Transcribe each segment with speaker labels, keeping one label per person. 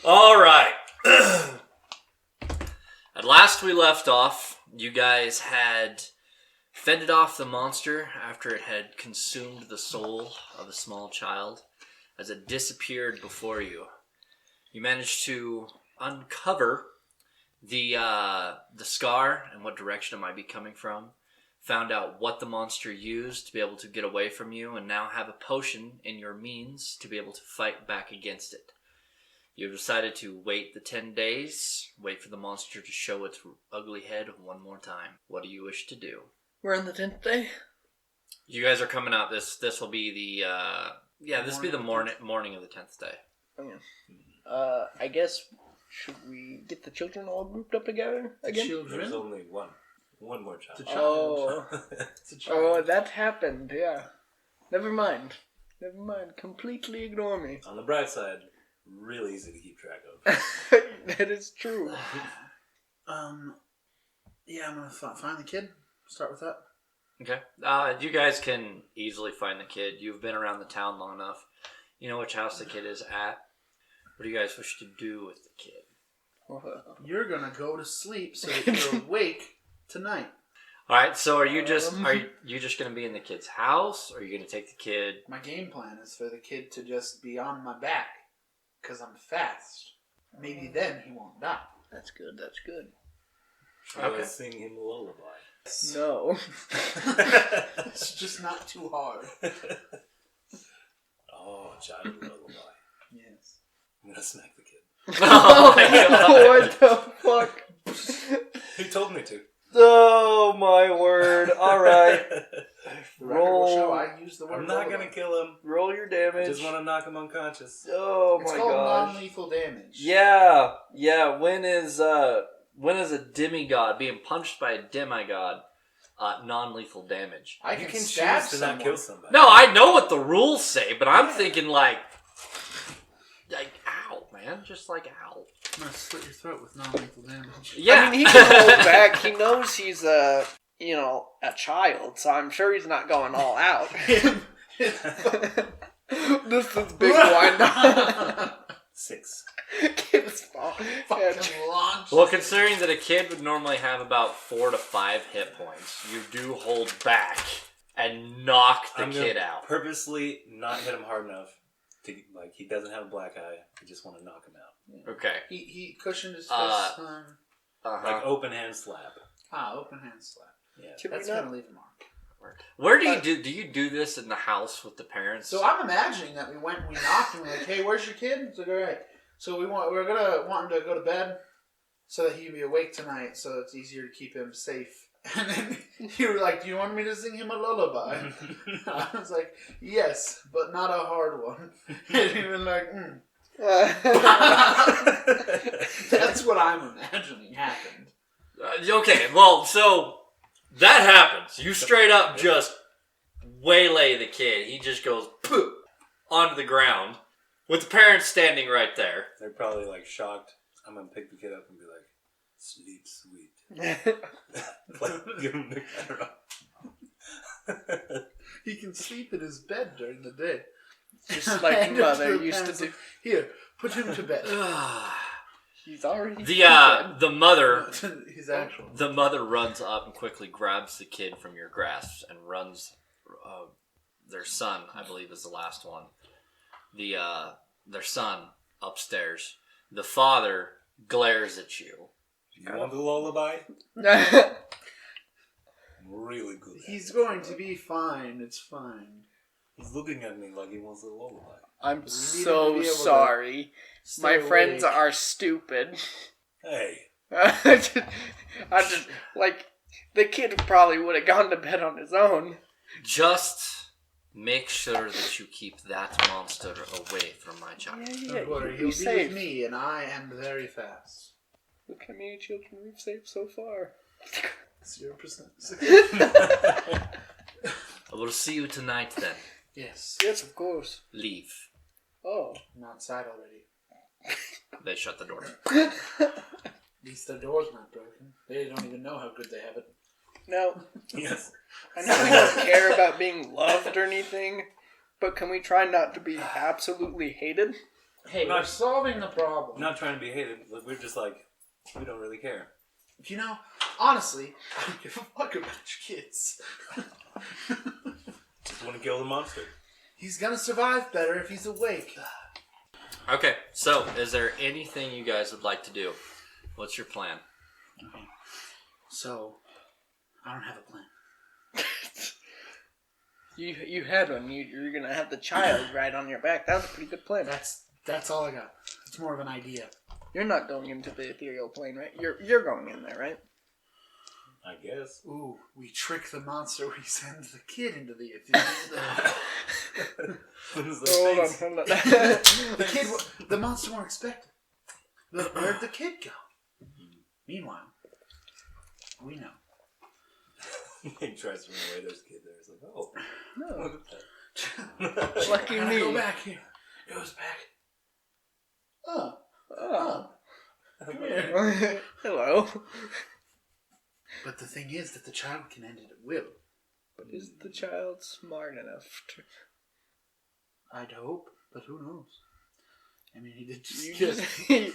Speaker 1: All right. At last we left off, you guys had fended off the monster after it had consumed the soul of a small child as it disappeared before you. You managed to uncover the scar and what direction it might be coming from. Found out what the monster used to be able to get away from you, and now have a potion in your means to be able to fight back against it. You've decided to wait the 10 days, wait for the monster to show its ugly head one more time. What do you wish to do?
Speaker 2: We're on the 10th day?
Speaker 1: You guys are coming out. This will be the this will be the morning of the 10th day.
Speaker 2: Okay. I guess, should we get the children all grouped up together again?
Speaker 3: There's only one more child.
Speaker 2: It's a child.
Speaker 3: It's a child.
Speaker 2: Oh, that happened, yeah. Never mind. Completely ignore me.
Speaker 3: On the bright side, really easy to keep track of.
Speaker 2: That is true.
Speaker 4: Yeah, I'm gonna find the kid. Start with that.
Speaker 1: Okay. You guys can easily find the kid. You've been around the town long enough. You know which house the kid is at. What do you guys wish to do with the kid?
Speaker 4: You're gonna go to sleep so that you're awake tonight.
Speaker 1: All right. So are you just gonna be in the kid's house, or are you gonna take the kid?
Speaker 4: My game plan is for the kid to just be on my back, because I'm fast. Maybe then he won't die.
Speaker 2: That's good.
Speaker 3: Try sing him a lullaby.
Speaker 2: No.
Speaker 4: It's just not too hard.
Speaker 3: Oh, child lullaby.
Speaker 4: Yes.
Speaker 3: I'm gonna smack the kid.
Speaker 1: Oh my God.
Speaker 2: What the fuck?
Speaker 3: He told me to.
Speaker 2: Oh my word. Alright.
Speaker 4: The record will show I use the word
Speaker 3: I'm not
Speaker 4: lullaby.
Speaker 3: gonna kill him.
Speaker 2: Roll your
Speaker 3: I
Speaker 2: damage.
Speaker 3: just want to knock him unconscious.
Speaker 2: Oh
Speaker 4: It's
Speaker 2: my
Speaker 4: called
Speaker 2: gosh.
Speaker 4: non-lethal damage.
Speaker 2: Yeah. When is a demigod being punched by a demigod non-lethal damage?
Speaker 4: I
Speaker 3: You
Speaker 4: can
Speaker 3: can
Speaker 4: stab
Speaker 3: choose to
Speaker 4: someone.
Speaker 3: not kill somebody.
Speaker 1: No, I know what the rules say, but I'm thinking like ow, man, just like ow.
Speaker 4: I'm gonna slit your throat with non-lethal damage.
Speaker 1: Yeah.
Speaker 2: I mean, he can hold back. He knows he's a child, so I'm sure he's not going all out. This is big wind up.
Speaker 3: 6.
Speaker 2: Kid's fault.
Speaker 4: Fucking launch.
Speaker 1: Well, considering that a kid would normally have about 4 to 5 hit points, you do hold back and knock the kid out.
Speaker 3: Purposely not hit him hard enough to he doesn't have a black eye. I just want to knock him out.
Speaker 1: Okay.
Speaker 4: He cushioned his fist.
Speaker 3: Like open hand slap.
Speaker 4: Open hand slap.
Speaker 3: Yeah.
Speaker 4: That's gonna leave a mark.
Speaker 1: Where do you do this in the house with the parents?
Speaker 4: So I'm imagining that we knocked and we're like, hey, where's your kid? It's like, all right. So we're gonna want him to go to bed so that he can be awake tonight, so it's easier to keep him safe. And then you were like, do you want me to sing him a lullaby? I was like, yes, but not a hard one. And he was like, That's what I'm imagining happened.
Speaker 1: Okay, well, so that happens. You straight up just waylay the kid. He just goes poof onto the ground with the parents standing right there.
Speaker 3: They're probably shocked. I'm gonna pick the kid up and be like, "Sleep sweet." Give him the camera.
Speaker 4: He can sleep in his bed during the day.
Speaker 2: Just like mother used to do.
Speaker 4: Here, put him to bed.
Speaker 2: He's already
Speaker 1: the mother
Speaker 4: His actual.
Speaker 1: the mother runs up and quickly grabs the kid from your grasp and runs their son, I believe, is the last one. Their son upstairs. The father glares at you.
Speaker 3: You want the lullaby? Really good.
Speaker 4: He's going to be fine. It's fine.
Speaker 3: He's looking at me like he wants a lullaby.
Speaker 2: I'm so sorry. My friends are stupid.
Speaker 3: Hey.
Speaker 2: I just the kid probably would have gone to bed on his own.
Speaker 1: Just make sure that you keep that monster away from my child.
Speaker 4: Don't worry, he'll be with me, and I am very fast.
Speaker 2: Look how many children we've saved so far.
Speaker 4: 0%.
Speaker 1: I will see you tonight then.
Speaker 4: Yes.
Speaker 2: Yes, of course.
Speaker 1: Leave.
Speaker 2: Oh.
Speaker 4: I'm outside already.
Speaker 1: They shut the door.
Speaker 4: At least the door's not broken. They don't even know how good they have it.
Speaker 2: No.
Speaker 3: Yes.
Speaker 2: I know we don't care about being loved or anything, but can we try not to be absolutely hated?
Speaker 4: Hey,
Speaker 3: Not-
Speaker 4: we're solving the problem.
Speaker 3: I'm not trying to be hated. Like, we're just like, we don't really care.
Speaker 4: You know, honestly, I don't give a fuck about your kids.
Speaker 3: Just want to kill the monster.
Speaker 4: He's gonna survive better if he's awake.
Speaker 1: Okay, so is there anything you guys would like to do? What's your plan?
Speaker 4: Okay. So, I don't have a plan.
Speaker 5: You had one. You're gonna have the child right on your back. That was a pretty good plan.
Speaker 4: That's all I got. It's more of an idea.
Speaker 5: You're not going into the ethereal plane, right? You're going in there, right?
Speaker 3: I guess.
Speaker 4: Ooh, we trick the monster. We send the kid into the ethereal.
Speaker 5: Hold on.
Speaker 4: The monster won't expect it. Where'd the kid go? Meanwhile, we know.
Speaker 3: He tries to run away. There's a kid there. It's like, oh,
Speaker 5: No.
Speaker 3: look at that.
Speaker 5: Lucky
Speaker 4: Gotta
Speaker 5: me.
Speaker 4: go back here. Goes back.
Speaker 5: Oh.
Speaker 4: Come here.
Speaker 5: Hello.
Speaker 4: But the thing is that the child can end it at will.
Speaker 5: But is the child smart enough to...
Speaker 4: I'd hope, but who knows? I mean, he did just
Speaker 5: You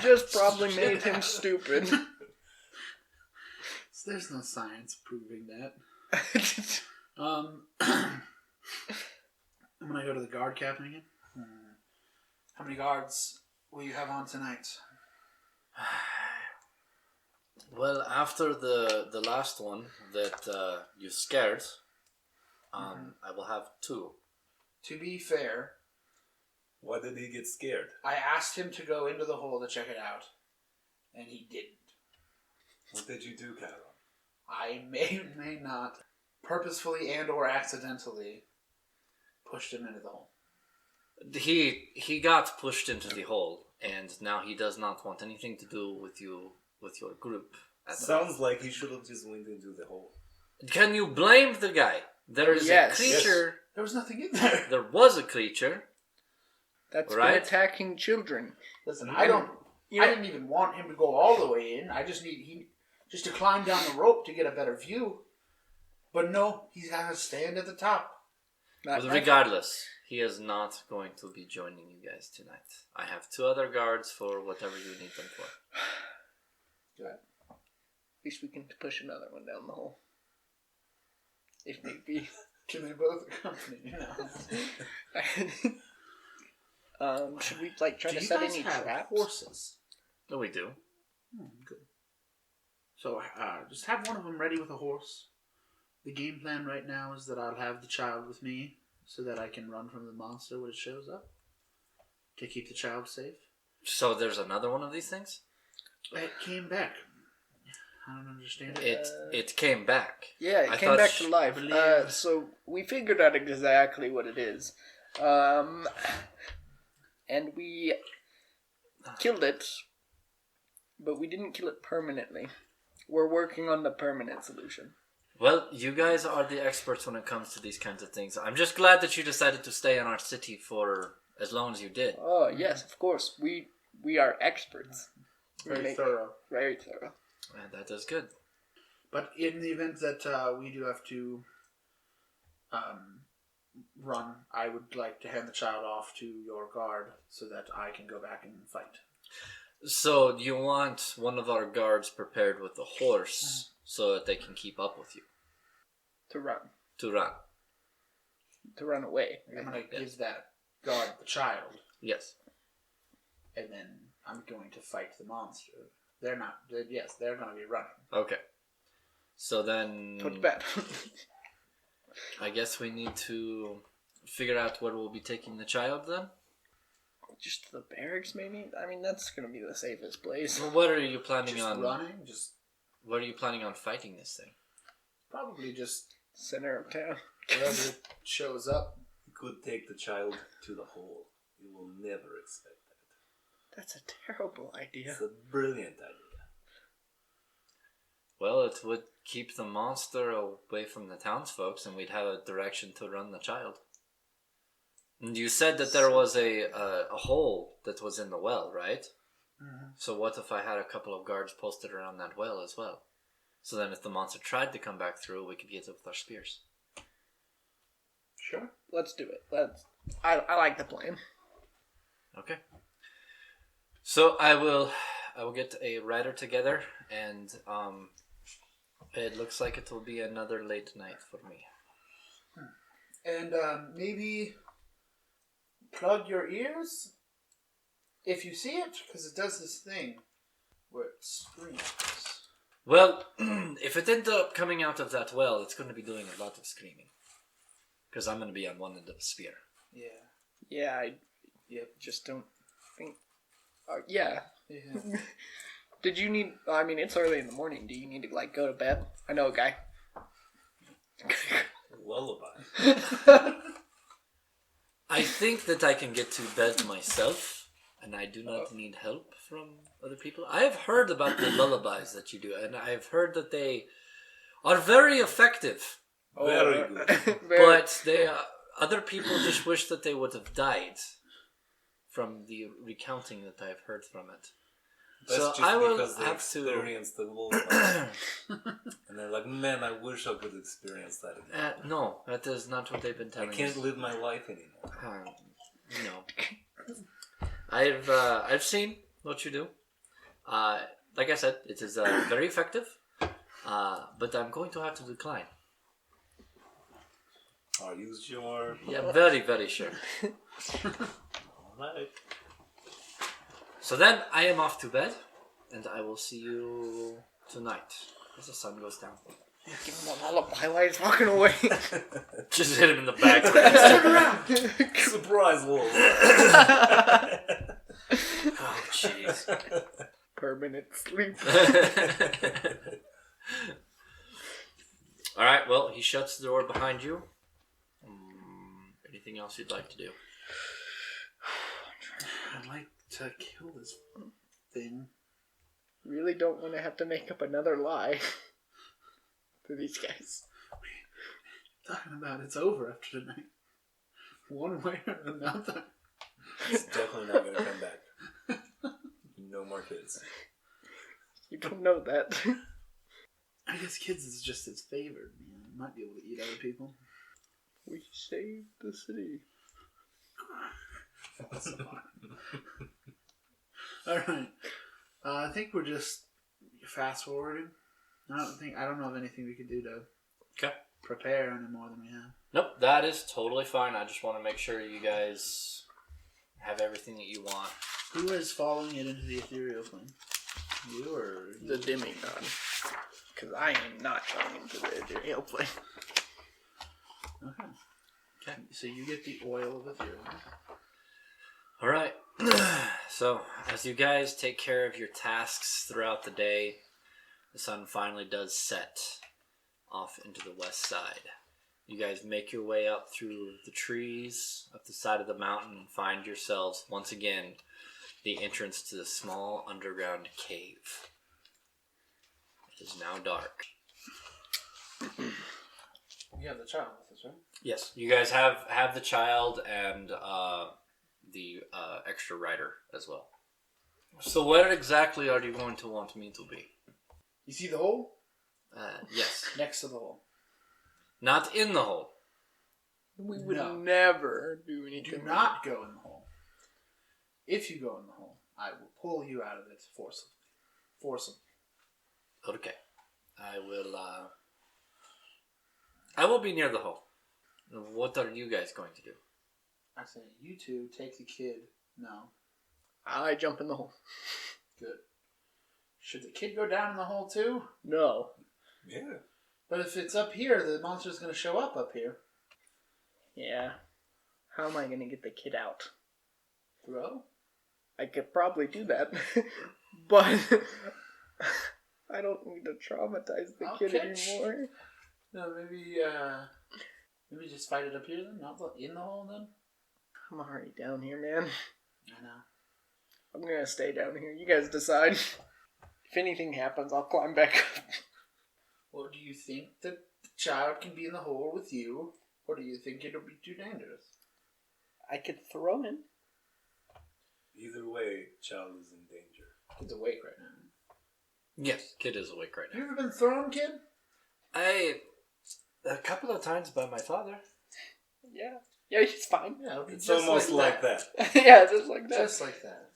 Speaker 5: just probably made him stupid.
Speaker 4: There's no science proving that. I'm gonna go to the guard captain again. How many guards will you have on tonight?
Speaker 1: Well, after the last one that you scared, I will have 2.
Speaker 4: To be fair,
Speaker 3: Why did he get scared?
Speaker 4: I asked him to go into the hole to check it out, and he didn't.
Speaker 3: What did you do, Chiron?
Speaker 4: I may or may not, purposefully and or accidentally, pushed him into the hole.
Speaker 1: He got pushed into the hole, and now he does not want anything to do with you, with your group.
Speaker 3: Sounds like he should have just went into the hole.
Speaker 1: Can you blame the guy? There is
Speaker 5: Yes.
Speaker 1: a creature.
Speaker 4: There was nothing in there.
Speaker 1: There was a creature.
Speaker 5: That's
Speaker 1: Right.
Speaker 5: been attacking children.
Speaker 4: Listen,
Speaker 5: You
Speaker 4: I
Speaker 5: know-
Speaker 4: didn't even want him to go all the way in. I just need just to climb down the rope to get a better view. But no, he's got to stand at the top.
Speaker 1: But regardless, he is not going to be joining you guys tonight. I have 2 other guards for whatever you need them for.
Speaker 5: Good. At least we can push another one down the hole. If need be.
Speaker 4: Can they both accompany me now?
Speaker 5: Should we try
Speaker 4: Do
Speaker 5: to
Speaker 4: you
Speaker 5: set
Speaker 4: guys
Speaker 5: any
Speaker 4: have
Speaker 5: traps?
Speaker 4: horses?
Speaker 1: No, we do.
Speaker 4: Good. So just have one of them ready with a horse. The game plan right now is that I'll have the child with me so that I can run from the monster when it shows up to keep the child safe.
Speaker 1: So there's another one of these things?
Speaker 4: It came back. I don't understand it.
Speaker 1: It came back.
Speaker 5: Yeah, it
Speaker 1: I
Speaker 5: came
Speaker 1: thought
Speaker 5: back to life.
Speaker 4: believe-
Speaker 5: So we figured out exactly what it is. And we killed it, but we didn't kill it permanently. We're working on the permanent solution.
Speaker 1: Well, you guys are the experts when it comes to these kinds of things. I'm just glad that you decided to stay in our city for as long as you did.
Speaker 5: Oh, yes, of course. We are experts.
Speaker 4: Very thorough.
Speaker 5: Very thorough.
Speaker 1: And that is good.
Speaker 4: But in the event that we do have to run, I would like to hand the child off to your guard so that I can go back and fight.
Speaker 1: So you want one of our guards prepared with a horse so that they can keep up with you.
Speaker 5: To run.
Speaker 1: To run.
Speaker 5: To run away.
Speaker 4: I'm going to give that guard the child,
Speaker 1: Yes.
Speaker 4: and then I'm going to fight the monster. They're not. Yes, they're going to be running.
Speaker 1: Okay. So then
Speaker 5: Go to bed.
Speaker 1: I guess we need to figure out where we'll be taking the child then.
Speaker 5: Just to the barracks, maybe? I mean, that's going to be the safest place.
Speaker 1: Well, what are you planning
Speaker 4: Just
Speaker 1: on
Speaker 4: running, just
Speaker 1: What are you planning on fighting this thing?
Speaker 4: probably just
Speaker 5: Center of town.
Speaker 4: wherever shows up.
Speaker 3: You could take the child to the hole. You will never expect that.
Speaker 5: That's a terrible idea.
Speaker 3: It's a brilliant idea.
Speaker 1: Well, it would keep the monster away from the townsfolk, and we'd have a direction to run the child. And you said that there was a hole that was in the well, right?
Speaker 4: Mm-hmm.
Speaker 1: So what if I had a couple of guards posted around that well as well? So then if the monster tried to come back through, we could get it with our spears.
Speaker 4: Sure.
Speaker 5: Let's do it. I like the plan.
Speaker 1: Okay. So I will get a writer together, and it looks like it will be another late night for me.
Speaker 4: And maybe plug your ears if you see it, because it does this thing where it screams.
Speaker 1: Well, if it ends up coming out of that well, it's going to be doing a lot of screaming. Because I'm going to be on one end of the spear.
Speaker 4: Yeah.
Speaker 5: Yeah, I just don't think... yeah.
Speaker 4: Yeah.
Speaker 5: Did you need... I mean, it's early in the morning. Do you need to, go to bed? I know a guy.
Speaker 3: Lullaby.
Speaker 1: I think that I can get to bed myself, and I do not need help from other people. I have heard about the lullabies that you do, and I have heard that they are very effective.
Speaker 3: Very good.
Speaker 1: But they other people just wish that they would have died from the recounting that I've heard from it.
Speaker 3: That's
Speaker 1: so
Speaker 3: just
Speaker 1: I will
Speaker 3: because they
Speaker 1: have
Speaker 3: experienced the lullaby. And they're like, man, I wish I could experience that again.
Speaker 1: No, that is not what they've been telling
Speaker 3: I can't
Speaker 1: us.
Speaker 3: live my life anymore.
Speaker 1: No. I've seen what you do. Like I said, it is very effective. But I'm going to have to decline.
Speaker 3: Are you sure?
Speaker 1: Yeah, very, very sure.
Speaker 3: Alright.
Speaker 1: So then I am off to bed, and I will see you tonight as the sun goes down.
Speaker 5: Give him a lullaby while he's walking away.
Speaker 1: Just hit him in the back.
Speaker 4: Turn around!
Speaker 3: Surprise lullaby.
Speaker 1: Oh, jeez.
Speaker 5: Permanent sleep.
Speaker 1: Alright, well, he shuts the door behind you. Anything else you'd like to do?
Speaker 4: I'd like to kill this thing.
Speaker 5: Really don't want to have to make up another lie for these guys.
Speaker 4: Talking about it's over after tonight. One way or another.
Speaker 3: It's definitely not going to come back. No more kids.
Speaker 5: You don't know that.
Speaker 4: I guess kids is just his favorite. You might be able to eat other people.
Speaker 5: We saved the city.
Speaker 4: Alright. I think we're just fast forwarding. I don't know of anything we could do to prepare any more than we have.
Speaker 1: Nope, that is totally fine. I just want to make sure you guys have everything that you want.
Speaker 4: Who is following it into the ethereal plane? You or
Speaker 5: The demigod. Because I am not going into the ethereal plane.
Speaker 4: Okay. So you get the oil of ethereal.
Speaker 1: Alright. So, as you guys take care of your tasks throughout the day, the sun finally does set off into the west side. You guys make your way up through the trees, up the side of the mountain, and find yourselves, once again, the entrance to the small underground cave. It is now dark.
Speaker 4: You have the child with us, right?
Speaker 1: Yes, you guys have the child and the extra rider as well. So where exactly are you going to want me to be?
Speaker 4: You see the hole?
Speaker 1: Yes.
Speaker 4: Next to the hole.
Speaker 1: Not in the hole.
Speaker 5: We would
Speaker 4: No.
Speaker 5: never do anything.
Speaker 4: Do not go in the hole. If you go in the hole, I will pull you out of it forcibly. Forcibly.
Speaker 1: Okay. I will be near the hole. What are you guys going to do?
Speaker 4: I say, you two take the kid. No.
Speaker 5: I jump in the hole.
Speaker 4: Good. Should the kid go down in the hole too?
Speaker 5: No.
Speaker 3: Yeah.
Speaker 4: But if it's up here, the monster's going to show up here.
Speaker 5: Yeah. How am I going to get the kid out?
Speaker 4: Throw?
Speaker 5: I could probably do that. But I don't need to traumatize the
Speaker 4: I'll
Speaker 5: kid
Speaker 4: catch.
Speaker 5: anymore.
Speaker 4: No, maybe just fight it up here then? Not in the hole then?
Speaker 5: I'm already down here, man.
Speaker 4: I know.
Speaker 5: I'm going to stay down here. You guys decide. If anything happens, I'll climb back up.
Speaker 4: Or do you think that the child can be in the hole with you? Or do you think it'll be too dangerous?
Speaker 5: I could throw him.
Speaker 3: Either way, child is in danger.
Speaker 4: Kid's awake right now.
Speaker 1: Yes, kid is awake right
Speaker 4: Have
Speaker 1: now.
Speaker 4: you ever been thrown, kid?
Speaker 1: A couple of times by my father.
Speaker 5: Yeah. Yeah, he's fine.
Speaker 4: Yeah, it'll be
Speaker 3: It's
Speaker 4: just
Speaker 3: almost like that.
Speaker 5: Yeah, just like that.
Speaker 4: Just like that.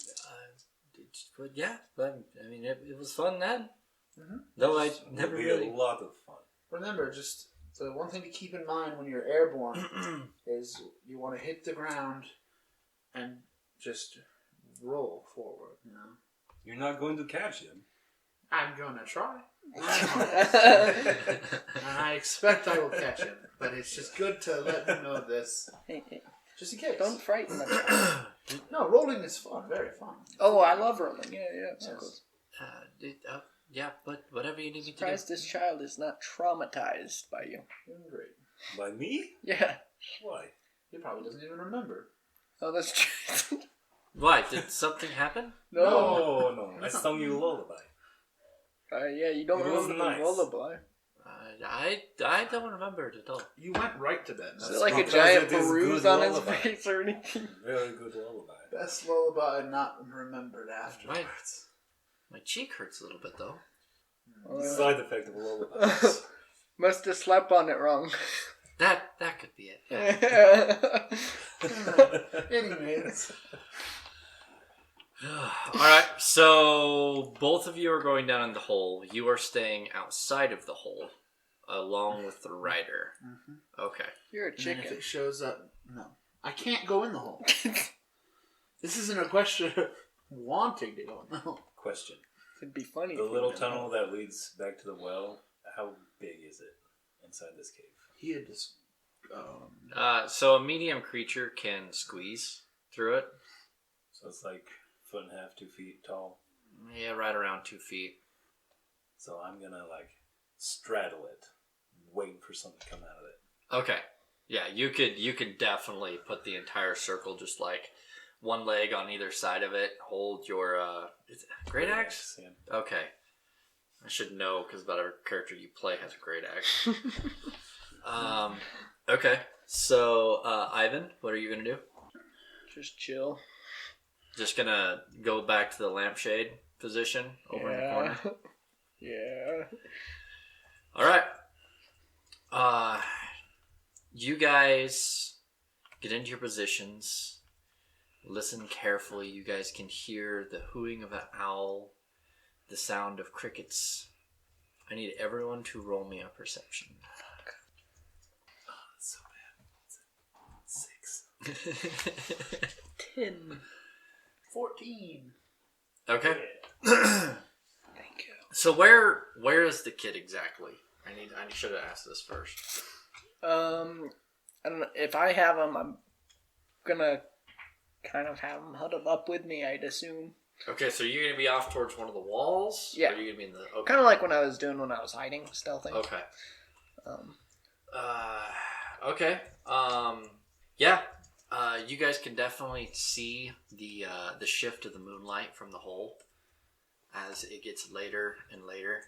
Speaker 1: But yeah, but I mean, it was fun then.
Speaker 4: Mm-hmm.
Speaker 1: Though I
Speaker 3: It'll
Speaker 1: never
Speaker 3: be
Speaker 1: really.
Speaker 3: a lot of fun.
Speaker 4: Remember, just the one thing to keep in mind when you're airborne is you want to hit the ground and just roll forward. You know,
Speaker 3: You're not going to catch him.
Speaker 4: I'm gonna try. And I expect I will catch him, but it's just good to let him know this, just in case.
Speaker 5: Don't frighten the child.
Speaker 4: No, rolling is fun, very fun.
Speaker 5: Oh, I love rolling. Yeah,
Speaker 4: Yes.
Speaker 5: of course.
Speaker 1: Yeah, but whatever you need me to do.
Speaker 5: Surprised this child is not traumatized by you.
Speaker 4: Doing great.
Speaker 3: By me?
Speaker 5: Yeah.
Speaker 3: Why?
Speaker 4: He probably doesn't even remember.
Speaker 5: Oh, that's true.
Speaker 1: Why? Did something happen?
Speaker 3: No, no. I sung you a lullaby.
Speaker 5: Yeah, you don't
Speaker 3: It was
Speaker 5: remember
Speaker 3: nice.
Speaker 5: the lullaby.
Speaker 1: I don't remember it at all.
Speaker 4: You went right to bed.
Speaker 5: Is
Speaker 4: That's
Speaker 5: it like a
Speaker 3: because
Speaker 5: giant
Speaker 3: it is
Speaker 5: bruise
Speaker 3: good
Speaker 5: on his
Speaker 3: lullaby.
Speaker 5: face or anything?
Speaker 3: Very good lullaby.
Speaker 4: best lullaby not remembered afterwards.
Speaker 1: My cheek hurts a little bit though.
Speaker 3: Side effect of lullabies.
Speaker 5: Must have slept on it wrong.
Speaker 1: That could be it.
Speaker 4: Anyways.
Speaker 1: Alright, so both of you are going down in the hole. You are staying outside of the hole, along with the rider.
Speaker 4: Mm-hmm.
Speaker 1: Okay.
Speaker 5: You're a
Speaker 4: And then if
Speaker 5: chicken.
Speaker 4: it shows up, no. I can't go in the hole. This isn't a question of wanting to go in the hole.
Speaker 3: Question.
Speaker 5: It'd be funny.
Speaker 3: The
Speaker 5: if you
Speaker 3: little
Speaker 5: went in
Speaker 3: tunnel that leads back to the well, how big is it inside this cave?
Speaker 4: He had just...
Speaker 1: So a medium creature can squeeze through it.
Speaker 3: So it's like 1.5 feet, 2 feet tall.
Speaker 1: Yeah, right around 2 feet.
Speaker 3: So I'm gonna like straddle it, waiting for something to come out of it.
Speaker 1: Okay. Yeah, you could definitely put the entire circle, just like one leg on either side of it. Hold your is it great axe?
Speaker 3: Yeah.
Speaker 1: Okay. I should know because about every character you play has a great axe. Okay. So Ivan, what are you gonna do?
Speaker 5: Just chill.
Speaker 1: Just gonna go back to the lampshade position over in the corner.
Speaker 5: Yeah.
Speaker 1: All right. You guys get into your positions. Listen carefully. You guys can hear the hooting of an owl, the sound of crickets. I need everyone to roll me a perception.
Speaker 3: Oh, that's so bad. 6.
Speaker 5: 10.
Speaker 4: 14.
Speaker 1: Okay.
Speaker 5: Thank you.
Speaker 1: So where is the kid exactly? I should have asked this first.
Speaker 5: I don't know. If I have him, I'm gonna kind of have him huddled up with me, I'd assume.
Speaker 1: Okay, so you're gonna be off towards one of the walls?
Speaker 5: Yeah.
Speaker 1: Or are you gonna be in the okay?
Speaker 5: Kind of like when I was doing when I was hiding, stealthing.
Speaker 1: Okay.
Speaker 5: Um,
Speaker 1: Okay. Yeah. You guys can definitely see the shift of the moonlight from the hole as it gets later and later.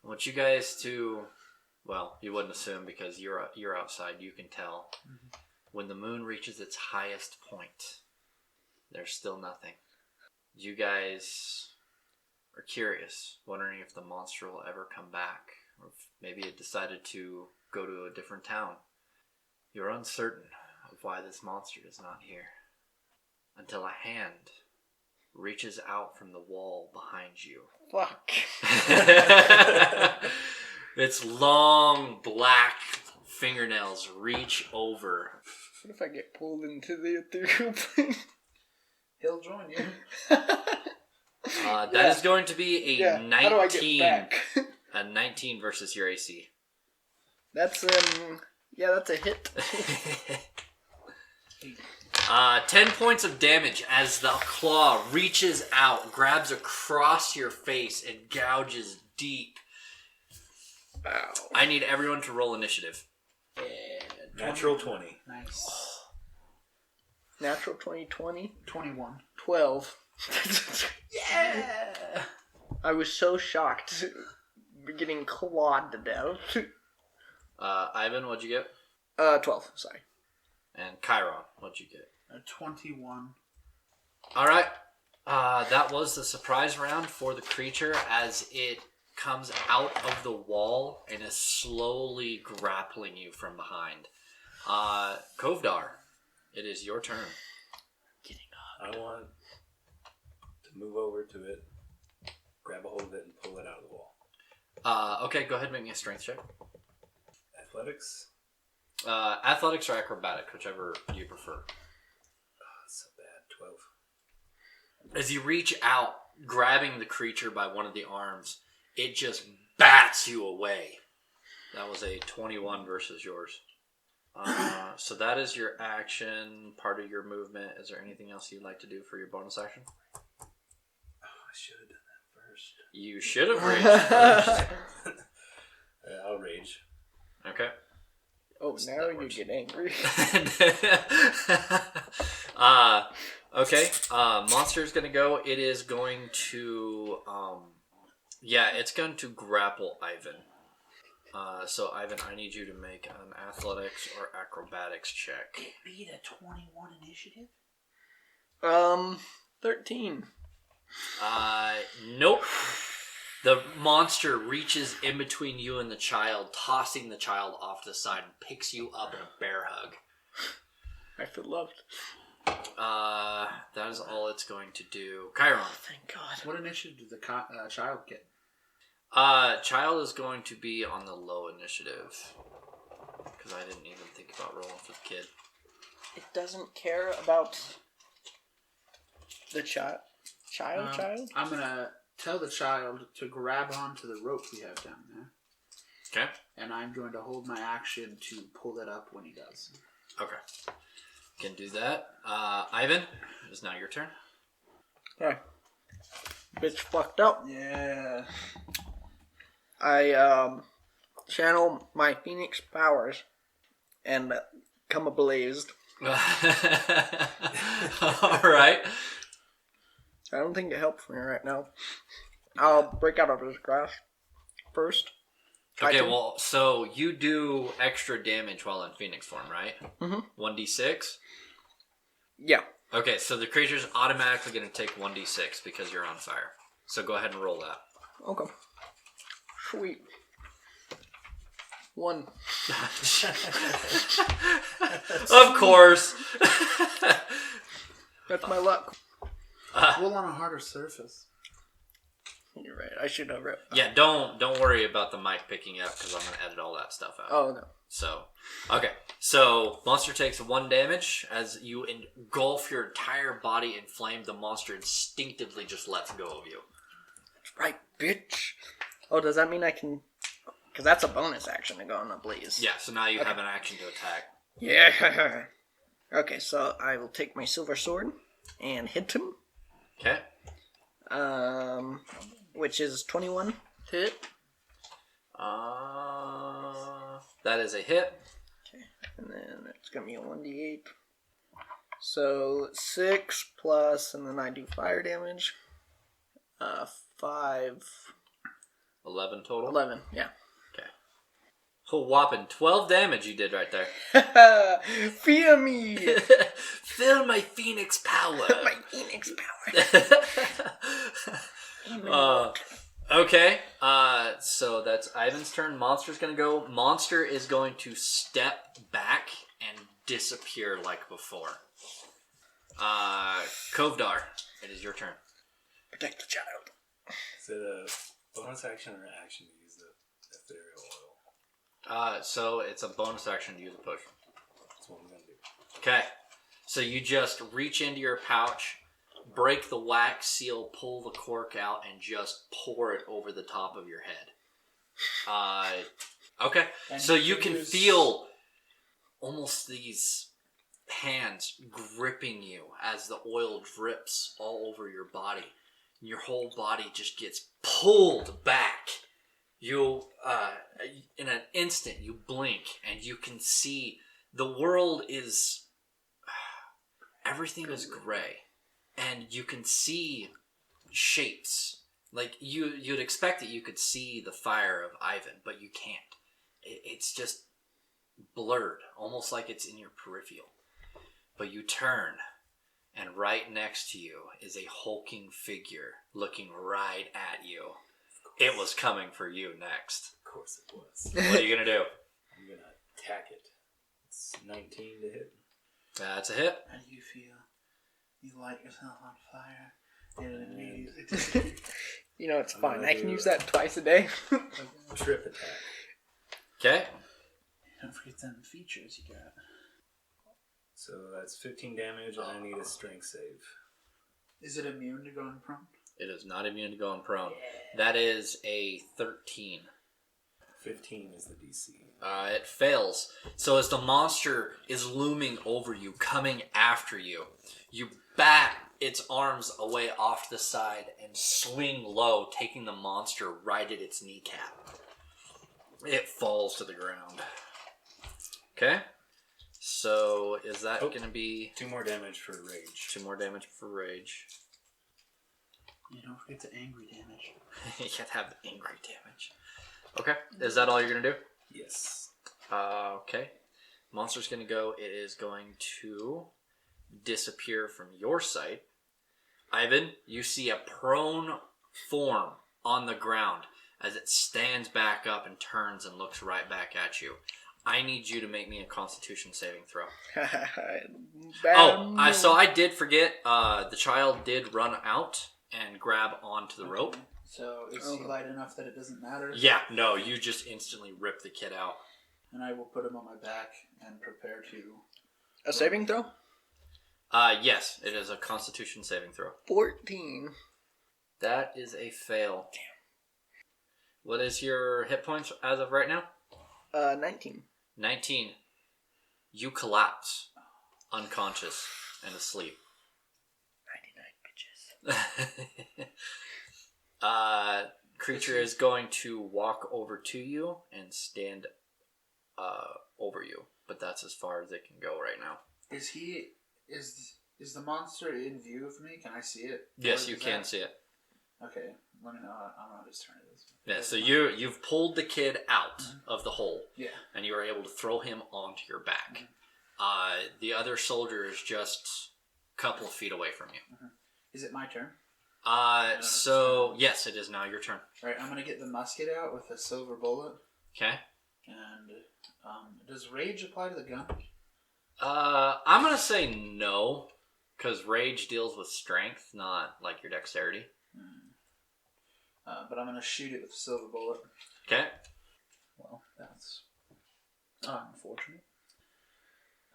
Speaker 1: I want you guys to, well, you wouldn't assume because you're outside. You can tell when the moon reaches its highest point, there's still nothing. You guys are curious, wondering if the monster will ever come back, or if maybe it decided to go to a different town. You're uncertain of why this monster is not here, until a hand reaches out from the wall behind you.
Speaker 5: fuck.
Speaker 1: Its long black fingernails reach over.
Speaker 5: What if I get pulled into the ethereal plane?
Speaker 4: He'll join you.
Speaker 1: That is going to be a
Speaker 5: How do I get
Speaker 1: 19.
Speaker 5: back?
Speaker 1: A 19 versus your AC.
Speaker 5: That's that's a hit.
Speaker 1: 10 points of damage as the claw reaches out, grabs across your face, and gouges deep.
Speaker 5: Ow.
Speaker 1: I need everyone to roll initiative.
Speaker 3: Natural 20.
Speaker 4: Nice.
Speaker 5: Natural 2020.
Speaker 4: 21.
Speaker 5: 12.
Speaker 4: Yeah!
Speaker 5: I was so shocked getting clawed to death.
Speaker 1: Ivan, what'd you get?
Speaker 5: 12, sorry.
Speaker 1: And Chiron, what'd you get?
Speaker 4: A 21.
Speaker 1: Alright. That was the surprise round for the creature as it comes out of the wall and is slowly grappling you from behind. Kovdar, it is your turn.
Speaker 3: I want to move over to it, grab a hold of it, and pull it out of the wall.
Speaker 1: Okay, go ahead and make me a strength check.
Speaker 3: Athletics?
Speaker 1: Athletics or acrobatic, whichever you prefer.
Speaker 3: Oh, it's so bad. 12.
Speaker 1: As you reach out, grabbing the creature by one of the arms, it just bats you away. That was a 21 versus yours. So that is your action, part of your movement. Is there anything else you'd like to do for your bonus action?
Speaker 3: Oh, I should have done that first.
Speaker 1: You should have raged first.
Speaker 3: I'll rage.
Speaker 1: Okay.
Speaker 5: Oh, now you get angry.
Speaker 1: Okay. Monster's gonna go. It is going to it's going to grapple Ivan. So Ivan, I need you to make an athletics or acrobatics check.
Speaker 4: It beat a 21 initiative?
Speaker 5: 13.
Speaker 1: Nope. The monster reaches in between you and the child, tossing the child off to the side, and picks you up in a bear hug.
Speaker 5: I feel loved.
Speaker 1: That is all it's going to do. Chiron.
Speaker 5: Thank God.
Speaker 4: What initiative did the child get?
Speaker 1: Child is going to be on the low initiative. Because I didn't even think about rolling for the kid.
Speaker 5: It doesn't care about the child. Child?
Speaker 4: I'm going to tell the child to grab onto the rope we have down there.
Speaker 1: Okay.
Speaker 4: And I'm going to hold my action to pull it up when he does.
Speaker 1: Okay. Can do that. Ivan, it is now your turn.
Speaker 5: Alright. Bitch fucked up.
Speaker 4: Yeah.
Speaker 5: I channel my phoenix powers and come ablazed.
Speaker 1: Alright.
Speaker 5: I don't think it helps me right now. I'll break out of this grass first.
Speaker 1: Okay, well, so you do extra damage while in Phoenix form, right?
Speaker 5: Mm-hmm.
Speaker 1: 1d6?
Speaker 5: Yeah.
Speaker 1: Okay, so the creature's automatically going to take 1d6 because you're on fire. So go ahead and roll that.
Speaker 5: Okay. Sweet. 1.
Speaker 1: Of course!
Speaker 5: That's my luck.
Speaker 4: Roll on a harder surface.
Speaker 5: You're right. I should have ripped.
Speaker 1: Yeah, don't worry about the mic picking up because I'm going to edit all that stuff out.
Speaker 5: Oh, no.
Speaker 1: So, okay. So, monster takes 1 damage. As you engulf your entire body in flame, the monster instinctively just lets go of you.
Speaker 5: That's right, bitch. Oh, does that mean I can... Because that's a bonus action to go in a blaze.
Speaker 1: Yeah, so now you have an action to attack.
Speaker 5: Yeah. Okay, so I will take my silver sword and hit him.
Speaker 1: Okay.
Speaker 5: Which is 21 to hit.
Speaker 1: That is a hit.
Speaker 5: Okay, and then it's going to be a 1d8. So 6 plus, and then I do fire damage. 5.
Speaker 1: 11 total.
Speaker 5: 11, yeah.
Speaker 1: Okay. A whopping 12 damage you did right there.
Speaker 5: Fear me!
Speaker 1: Feel my phoenix power.
Speaker 5: My phoenix power.
Speaker 1: Okay. So that's Ivan's turn. Monster's gonna go. Monster is going to step back and disappear like before. Kovdar, it is your turn.
Speaker 5: Protect the child.
Speaker 3: Is it a bonus action or an action to use the ethereal oil?
Speaker 1: So it's a bonus action to use a potion.
Speaker 3: That's what I'm going to do.
Speaker 1: Okay. So you just reach into your pouch, break the wax seal, pull the cork out, and just pour it over the top of your head. Okay.
Speaker 4: And
Speaker 1: so you can feel almost these hands gripping you as the oil drips all over your body. And your whole body just gets pulled back. You, in an instant, you blink and you can see the world is... Everything is gray. And you can see shapes. Like, you'd expect that you could see the fire of Ivan, but you can't. It's just blurred, almost like it's in your peripheral. But you turn, and right next to you is a hulking figure looking right at you. It was coming for you next.
Speaker 3: Of course it was.
Speaker 1: What are you going to do?
Speaker 3: I'm going to attack it. It's 19 to hit.
Speaker 1: That's a hit.
Speaker 4: How do you feel? You light yourself on fire. And immediately disappear.
Speaker 5: You know, it's fine. I can use that twice a day.
Speaker 3: Trip attack.
Speaker 1: Okay.
Speaker 4: Don't forget them features you got.
Speaker 3: So that's 15 damage, and I need a strength save.
Speaker 4: Is it immune to going prone?
Speaker 1: It is not immune to going prone. That is a 13.
Speaker 3: 15 is the DC.
Speaker 1: It fails. So as the monster is looming over you, coming after you, you bat its arms away off to the side and swing low, taking the monster right at its kneecap. It falls to the ground. Okay. So is that going to be...
Speaker 3: 2 more damage for rage.
Speaker 1: 2 more damage for rage.
Speaker 4: You don't forget the angry damage.
Speaker 1: You have to have angry damage. Okay. Is that all you're going to do?
Speaker 3: Yes.
Speaker 1: Okay. Monster's going to go. It is going to disappear from your sight. Ivan, you see a prone form on the ground as it stands back up and turns and looks right back at you. I need you to make me a Constitution saving throw. So I did forget. The child did run out and grab onto the rope.
Speaker 4: So is he light enough that it doesn't matter?
Speaker 1: Yeah, no, you just instantly rip the kid out.
Speaker 4: And I will put him on my back and prepare to...
Speaker 5: A saving throw?
Speaker 1: Yes, it is a Constitution saving throw.
Speaker 5: 14.
Speaker 1: That is a fail. Damn. What is your hit points as of right now?
Speaker 5: 19.
Speaker 1: 19. You collapse, unconscious and asleep.
Speaker 5: 99 bitches.
Speaker 1: Creature is going to walk over to you and stand over you, but that's as far as it can go right now.
Speaker 4: Is the monster in view of me? Can I see it?
Speaker 1: Yes, you can see it.
Speaker 4: Okay, let me know. I don't know his turn it is.
Speaker 1: Yeah, so you've pulled the kid out of the hole. Yeah. And you are able to throw him onto your back. The other soldier is just a couple of feet away from you.
Speaker 4: Is it my turn?
Speaker 1: So yes, it is now your turn.
Speaker 4: Alright, I'm gonna get the musket out with a silver bullet.
Speaker 1: Okay.
Speaker 4: And does rage apply to the gun?
Speaker 1: I'm gonna say no, because rage deals with strength, not like your dexterity.
Speaker 4: But I'm gonna shoot it with a silver bullet.
Speaker 1: Okay.
Speaker 4: Well, that's unfortunate.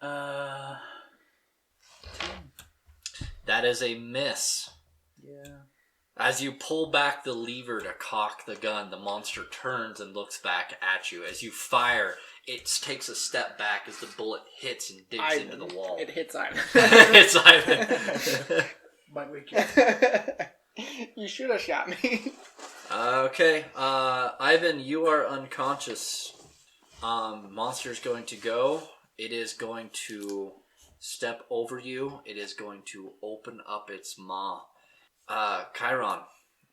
Speaker 4: 10.
Speaker 1: That is a miss.
Speaker 4: Yeah.
Speaker 1: As you pull back the lever to cock the gun, the monster turns and looks back at you. As you fire, it takes a step back as the bullet hits and digs into the wall.
Speaker 5: It hits Ivan.
Speaker 1: It's Ivan.
Speaker 4: Might wake you.
Speaker 5: You should have shot me.
Speaker 1: Okay, Ivan, you are unconscious. Monster's going to go. It is going to step over you. It is going to open up its maw. Chiron,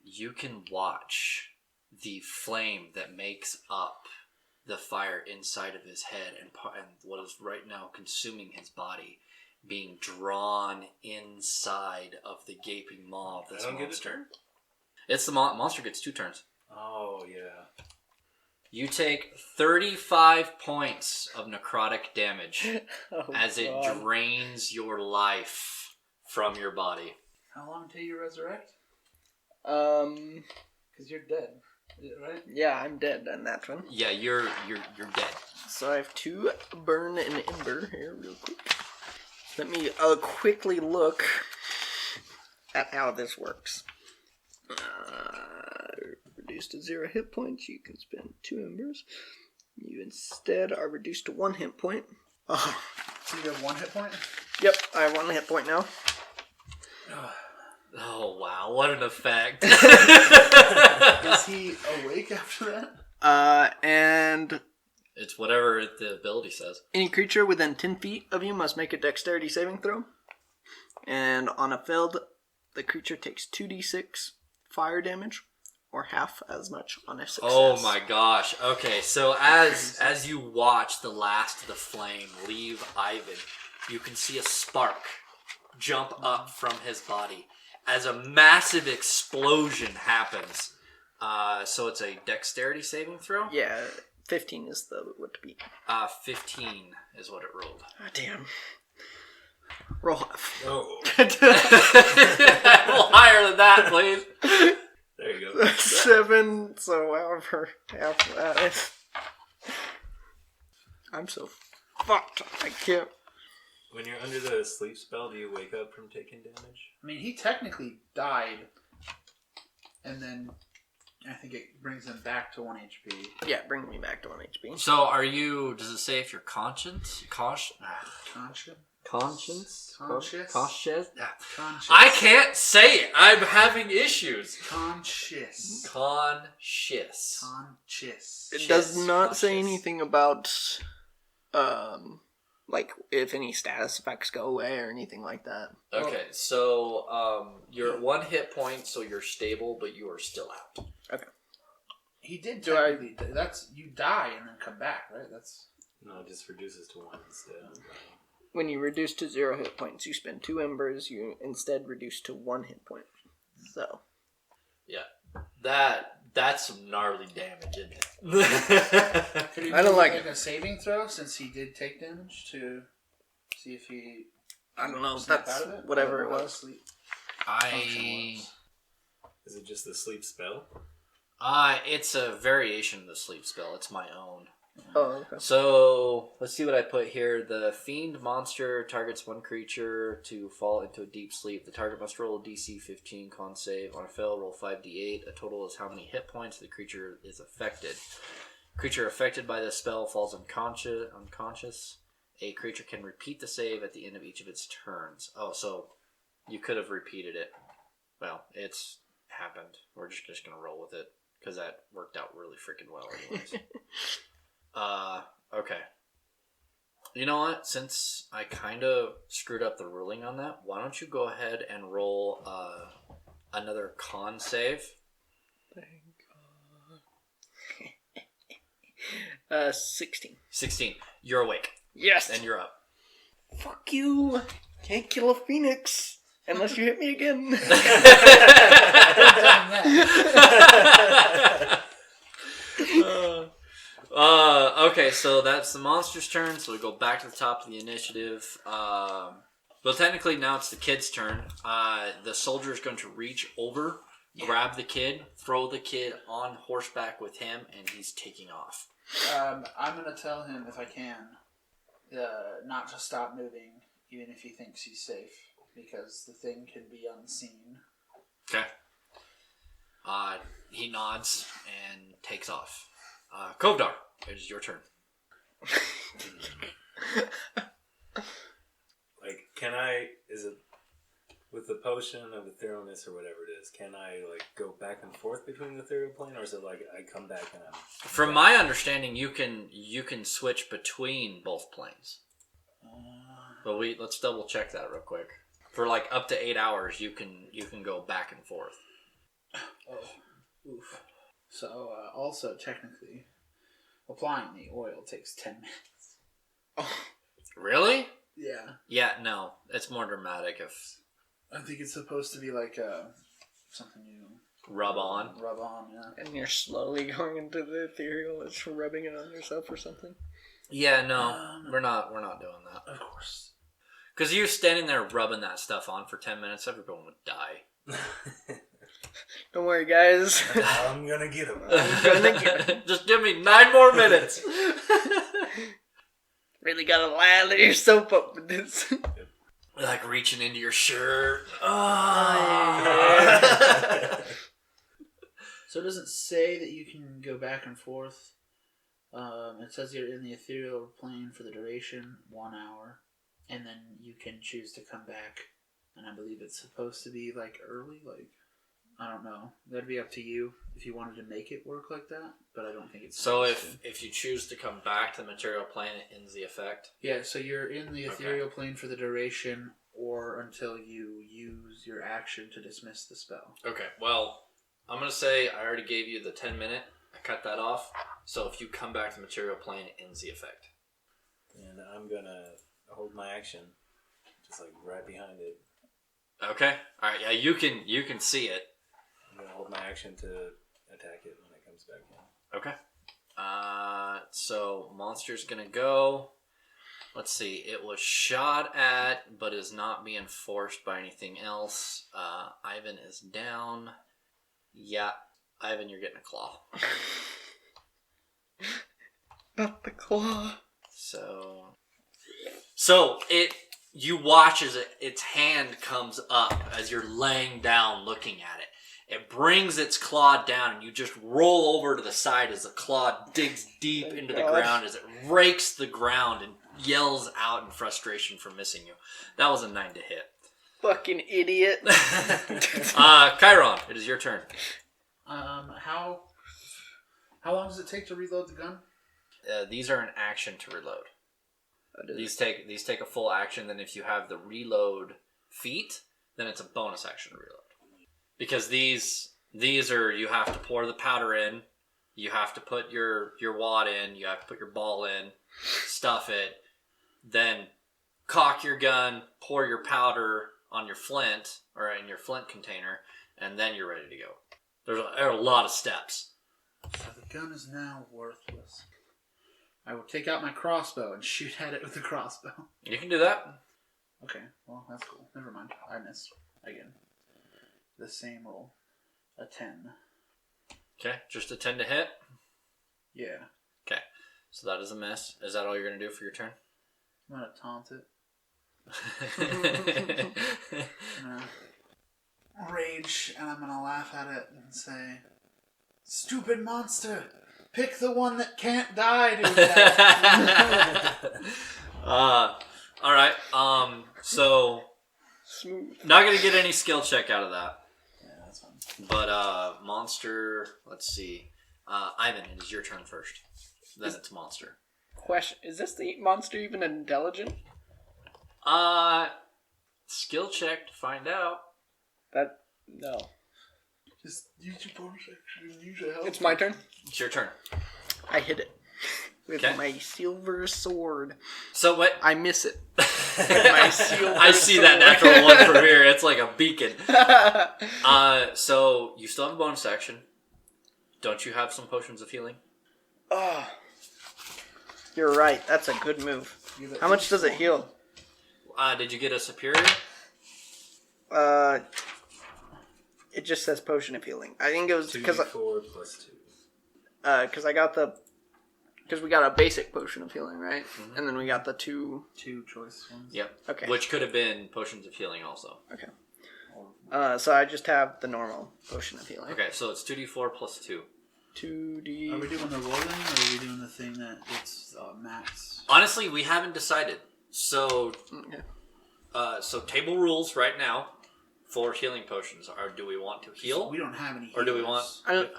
Speaker 1: you can watch the flame that makes up the fire inside of his head and what is right now consuming his body being drawn inside of the gaping maw of this monster. I don't get a turn? It's the monster gets 2 turns.
Speaker 3: Oh, yeah.
Speaker 1: You take 35 points of necrotic damage as it drains your life from your body.
Speaker 4: How long till you resurrect?
Speaker 5: Because
Speaker 4: you're dead, right?
Speaker 5: Yeah, I'm dead on that one.
Speaker 1: Yeah, you're dead.
Speaker 5: So I have 2 burn and ember here, real quick. Let me quickly look at how this works. Reduced to 0 hit points, you can spend 2 embers. You instead are reduced to 1 hit point. Oh.
Speaker 4: So you have 1 hit point?
Speaker 5: Yep, I have 1 hit point now.
Speaker 1: Oh wow, what an effect.
Speaker 4: Is he awake after that?
Speaker 5: And
Speaker 1: it's whatever the ability says.
Speaker 5: Any creature within 10 feet of you must make a dexterity saving throw. And on a failed, the creature takes 2d6 fire damage, or half as much on a success.
Speaker 1: Oh my gosh. Okay, so as you watch the last of the flame leave Ivan, you can see a spark jump up from his body as a massive explosion happens. So it's a dexterity saving throw?
Speaker 5: Yeah, 15 is what to beat.
Speaker 1: 15 is what it rolled.
Speaker 5: Ah, damn. Roll half.
Speaker 3: Oh.
Speaker 1: A little higher than that, please.
Speaker 3: There you go.
Speaker 5: 7, so however half of that is. I'm so fucked. I can't.
Speaker 3: When you're under the sleep spell, do you wake up from taking damage?
Speaker 4: I mean, he technically died, and then I think it brings him back to 1 HP.
Speaker 5: Yeah, bring me back to 1 HP.
Speaker 1: So are you, does it say if you're conscious?
Speaker 4: Conscious?
Speaker 1: Conscious?
Speaker 4: Conscious?
Speaker 1: Conscious? Yeah.
Speaker 4: Conscious.
Speaker 1: I can't say it. I'm having issues.
Speaker 4: Conscious.
Speaker 1: Conscious.
Speaker 4: Conscious.
Speaker 5: It does not say
Speaker 1: Conscious.
Speaker 5: anything about, like, if any status effects go away or anything like that.
Speaker 1: Okay, so you're at 1 hit point, so you're stable, but you are still out.
Speaker 5: Okay.
Speaker 4: He did technically. That's you die and then come back, right? That's
Speaker 3: No, it just reduces to 1 instead.
Speaker 5: When you reduce to 0 hit points, you spend 2 embers. You instead reduce to 1 hit point. So.
Speaker 1: Yeah, that's some gnarly damage, isn't it?
Speaker 4: Could he
Speaker 5: I don't
Speaker 4: do
Speaker 5: like
Speaker 4: a saving throw since he did take damage to see if he.
Speaker 5: I don't know.
Speaker 4: snap
Speaker 5: That's
Speaker 4: out of it?
Speaker 5: whatever it
Speaker 4: Or
Speaker 5: was.
Speaker 4: sleep
Speaker 1: I.
Speaker 3: Is it just the sleep spell?
Speaker 1: It's a variation of the sleep spell. It's my own.
Speaker 5: Oh, okay.
Speaker 1: So, let's see what I put here. The Fiend monster targets one creature to fall into a deep sleep. The target must roll a DC 15 con save. On a fail, roll 5d8. A total is how many hit points the creature is affected. Creature affected by this spell falls unconscious. A creature can repeat the save at the end of each of its turns. Oh, so you could have repeated it. Well, it's happened. We're just going to roll with it because that worked out really freaking well anyways. Okay. You know what? Since I kind of screwed up the ruling on that, why don't you go ahead and roll another con save?
Speaker 5: Thank God. 16.
Speaker 1: 16. You're awake.
Speaker 5: Yes!
Speaker 1: And you're up.
Speaker 5: Fuck you! Can't kill a phoenix unless you hit me again.
Speaker 1: Okay, so that's the monster's turn, so we go back to the top of the initiative. Well, technically now it's the kid's turn. The soldier is going to reach over, grab the kid, throw the kid on horseback with him, and he's taking off.
Speaker 4: I'm going to tell him, if I can, not to stop moving, even if he thinks he's safe, because the thing can be unseen.
Speaker 1: Okay. He nods and takes off. Kovdar, it is your turn.
Speaker 3: Like, is it, with the potion of etherealness or whatever it is, can I, like, go back and forth between the ethereal plane, or is it like I come back and I'm...
Speaker 1: From my understanding, you can switch between both planes. But let's double check that real quick. For like up to 8 hours, you can go back and forth.
Speaker 4: Oh, oof. So, also, technically, applying the oil takes 10 minutes.
Speaker 5: Oh.
Speaker 1: Really?
Speaker 4: Yeah.
Speaker 1: Yeah, no. It's more dramatic if...
Speaker 4: I think it's supposed to be like something you
Speaker 1: Rub on.
Speaker 4: Rub on, yeah.
Speaker 5: And you're slowly going into the ethereal, it's rubbing it on yourself or something.
Speaker 1: Yeah, no. We're not doing that.
Speaker 4: Of course.
Speaker 1: Because you standing there rubbing that stuff on for 10 minutes, everyone would die.
Speaker 5: Don't worry, guys.
Speaker 3: I'm gonna get him.
Speaker 1: Just give me 9 more minutes.
Speaker 5: Really gotta lather yourself up with this.
Speaker 1: Like reaching into your shirt.
Speaker 4: So it doesn't say that you can go back and forth. It says you're in the ethereal plane for the duration, 1 hour. And then you can choose to come back. And I believe it's supposed to be like early, like... I don't know. That'd be up to you if you wanted to make it work like that, but I don't think it's...
Speaker 1: So if you choose to come back to the material plane, it ends the effect?
Speaker 4: Yeah, so you're in the ethereal plane for the duration or until you use your action to dismiss the spell.
Speaker 1: Okay, well, I'm going to say I already gave you the 10 minute. I cut that off. So if you come back to the material plane, it ends the effect.
Speaker 3: And I'm going to hold my action just like right behind it.
Speaker 1: Okay. Alright, yeah, you can see it.
Speaker 3: I'm going to hold my action to attack it when it comes back in.
Speaker 1: Okay. So monster's gonna go. Let's see. It was shot at, but is not being forced by anything else. Ivan is down. Yeah, Ivan, you're getting a claw.
Speaker 5: Not the claw.
Speaker 1: So you watch as its hand comes up as you're laying down looking at it. It brings its claw down, and you just roll over to the side as the claw digs deep into the ground as it rakes the ground and yells out in frustration for missing you. That was a 9 to hit.
Speaker 5: Fucking idiot.
Speaker 1: Chiron, it is your turn.
Speaker 4: How long does it take to reload the gun?
Speaker 1: These are an action to reload. These take a full action. Then if you have the reload feat, then it's a bonus action to reload. Because these are, you have to pour the powder in, you have to put your wad in, you have to put your ball in, stuff it, then cock your gun, pour your powder on your flint, or in your flint container, and then you're ready to go. There are a lot of steps.
Speaker 4: So the gun is now worthless. I will take out my crossbow and shoot at it with the crossbow.
Speaker 1: You can do that.
Speaker 4: Okay, well, that's cool. Never mind. I missed again. The same roll. A 10.
Speaker 1: Okay, just a 10 to hit.
Speaker 4: Yeah.
Speaker 1: Okay, so that is a miss. Is that all you're going to do for your turn?
Speaker 4: I'm going to taunt it. I'm going to rage, and I'm going to laugh at it and say, "Stupid monster! Pick the one that can't die to attack."
Speaker 1: Alright, so...
Speaker 5: Smooth.
Speaker 1: Not going to get any skill check out of that.
Speaker 4: Yeah, that's fine.
Speaker 1: But, monster, let's see. Ivan, it is your turn first. Then it's monster.
Speaker 5: Question: is this the monster even intelligent?
Speaker 1: Skill check to find out.
Speaker 5: No.
Speaker 4: Just use your bonus action and use your health.
Speaker 5: It's my turn.
Speaker 1: It's your turn.
Speaker 5: I hit it with
Speaker 1: Okay.
Speaker 5: my silver sword.
Speaker 1: So what?
Speaker 5: I miss it. My silver
Speaker 1: I see that
Speaker 5: sword.
Speaker 1: natural one from here. It's like a beacon. So you still have a bonus action. Don't you have some potions of healing?
Speaker 5: Oh, you're right. That's a good move. How much does it heal?
Speaker 1: Did you get a superior?
Speaker 5: It just says potion of healing. I think it was because
Speaker 3: 2d4 plus 2.
Speaker 5: because we got a basic potion of healing, right? Mm-hmm. And then we got the two
Speaker 4: choice ones.
Speaker 1: Yep.
Speaker 5: Okay.
Speaker 1: Which could have been potions of healing also.
Speaker 5: Okay. So I just have the normal potion of healing.
Speaker 1: Okay, so it's 2d4 plus 2.
Speaker 5: 2d.
Speaker 4: Are we doing the rolling, or are we doing the thing that it's max?
Speaker 1: Honestly, we haven't decided. So,
Speaker 5: Okay.
Speaker 1: so table rules right now for healing potions are: do we want to heal,
Speaker 4: We don't have any.
Speaker 1: or do we
Speaker 4: healers.
Speaker 1: want?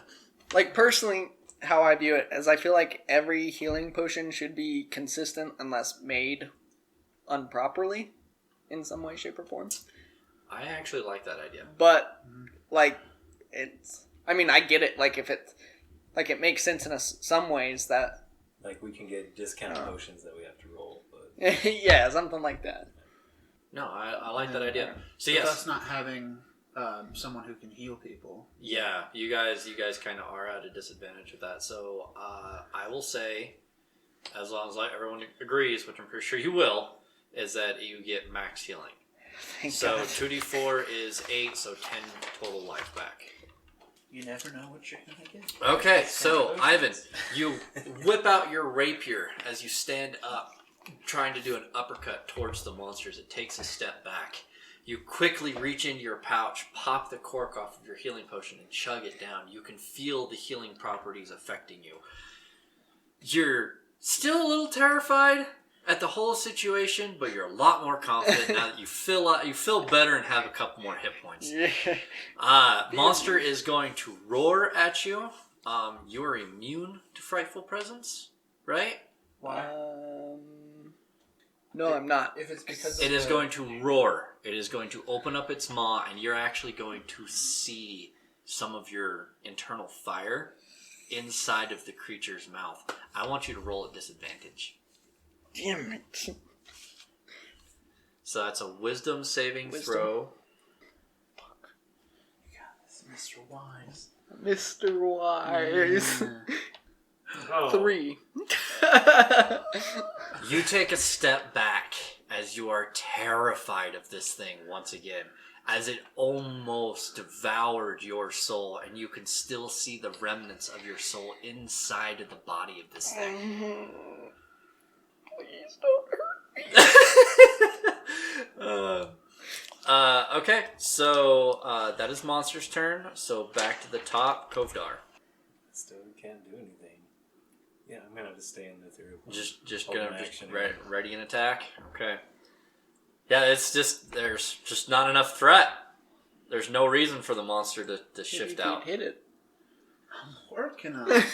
Speaker 5: Like personally, how I view it is, I feel like every healing potion should be consistent unless made improperly in some way, shape, or form.
Speaker 1: I actually like that idea.
Speaker 5: But like, it's. I mean, I get it. Like if it, like it makes sense in some ways that.
Speaker 3: Like we can get discount potions that we have to roll, but
Speaker 5: Yeah, something like that.
Speaker 1: No, I like that idea. So
Speaker 4: With
Speaker 1: yes,
Speaker 4: us not having someone who can heal people.
Speaker 1: yeah, you guys kind of are at a disadvantage with that. So I will say, as long as everyone agrees, which I'm pretty sure you will, is that you get max healing.
Speaker 5: Thank
Speaker 1: So
Speaker 5: God.
Speaker 1: 2d4 is 8, so 10 total life back.
Speaker 4: You never know what you're gonna get.
Speaker 1: Okay, so Ivan, you whip out your rapier as you stand up, trying to do an uppercut towards the monsters. It takes a step back. You quickly reach into your pouch, pop the cork off of your healing potion, and chug it down. You can feel the healing properties affecting you. You're still a little terrified at the whole situation, but you're a lot more confident now that you feel better and have a couple more hit points.
Speaker 5: Yeah.
Speaker 1: Monster is going to roar at you. You are immune to frightful presence, right?
Speaker 4: Why?
Speaker 5: No, I'm not.
Speaker 4: If it's because
Speaker 1: It is going to roar. It is going to open up its maw, and you're actually going to see some of your internal fire inside of the creature's mouth. I want you to roll at disadvantage.
Speaker 5: Damn it.
Speaker 1: So that's a wisdom saving
Speaker 5: Wisdom.
Speaker 1: throw.
Speaker 4: Mr. Wise.
Speaker 5: Mr. Wise.
Speaker 3: Oh.
Speaker 5: 3.
Speaker 1: You take a step back as you are terrified of this thing once again, as it almost devoured your soul, and you can still see the remnants of your soul inside of the body of this thing.
Speaker 5: Please don't hurt me.
Speaker 1: Okay, so that is Monster's turn. So back to the top, Kovdar.
Speaker 3: Still can't do anything. Yeah, I'm gonna have to stay in the ethereal plane.
Speaker 1: Just
Speaker 3: Open
Speaker 1: gonna
Speaker 3: action
Speaker 1: just
Speaker 3: again.
Speaker 1: ready an attack. Okay. Yeah, it's just there's just not enough threat. There's no reason for the monster to shift
Speaker 5: You
Speaker 1: out.
Speaker 5: can't hit it.
Speaker 4: I'm working on it.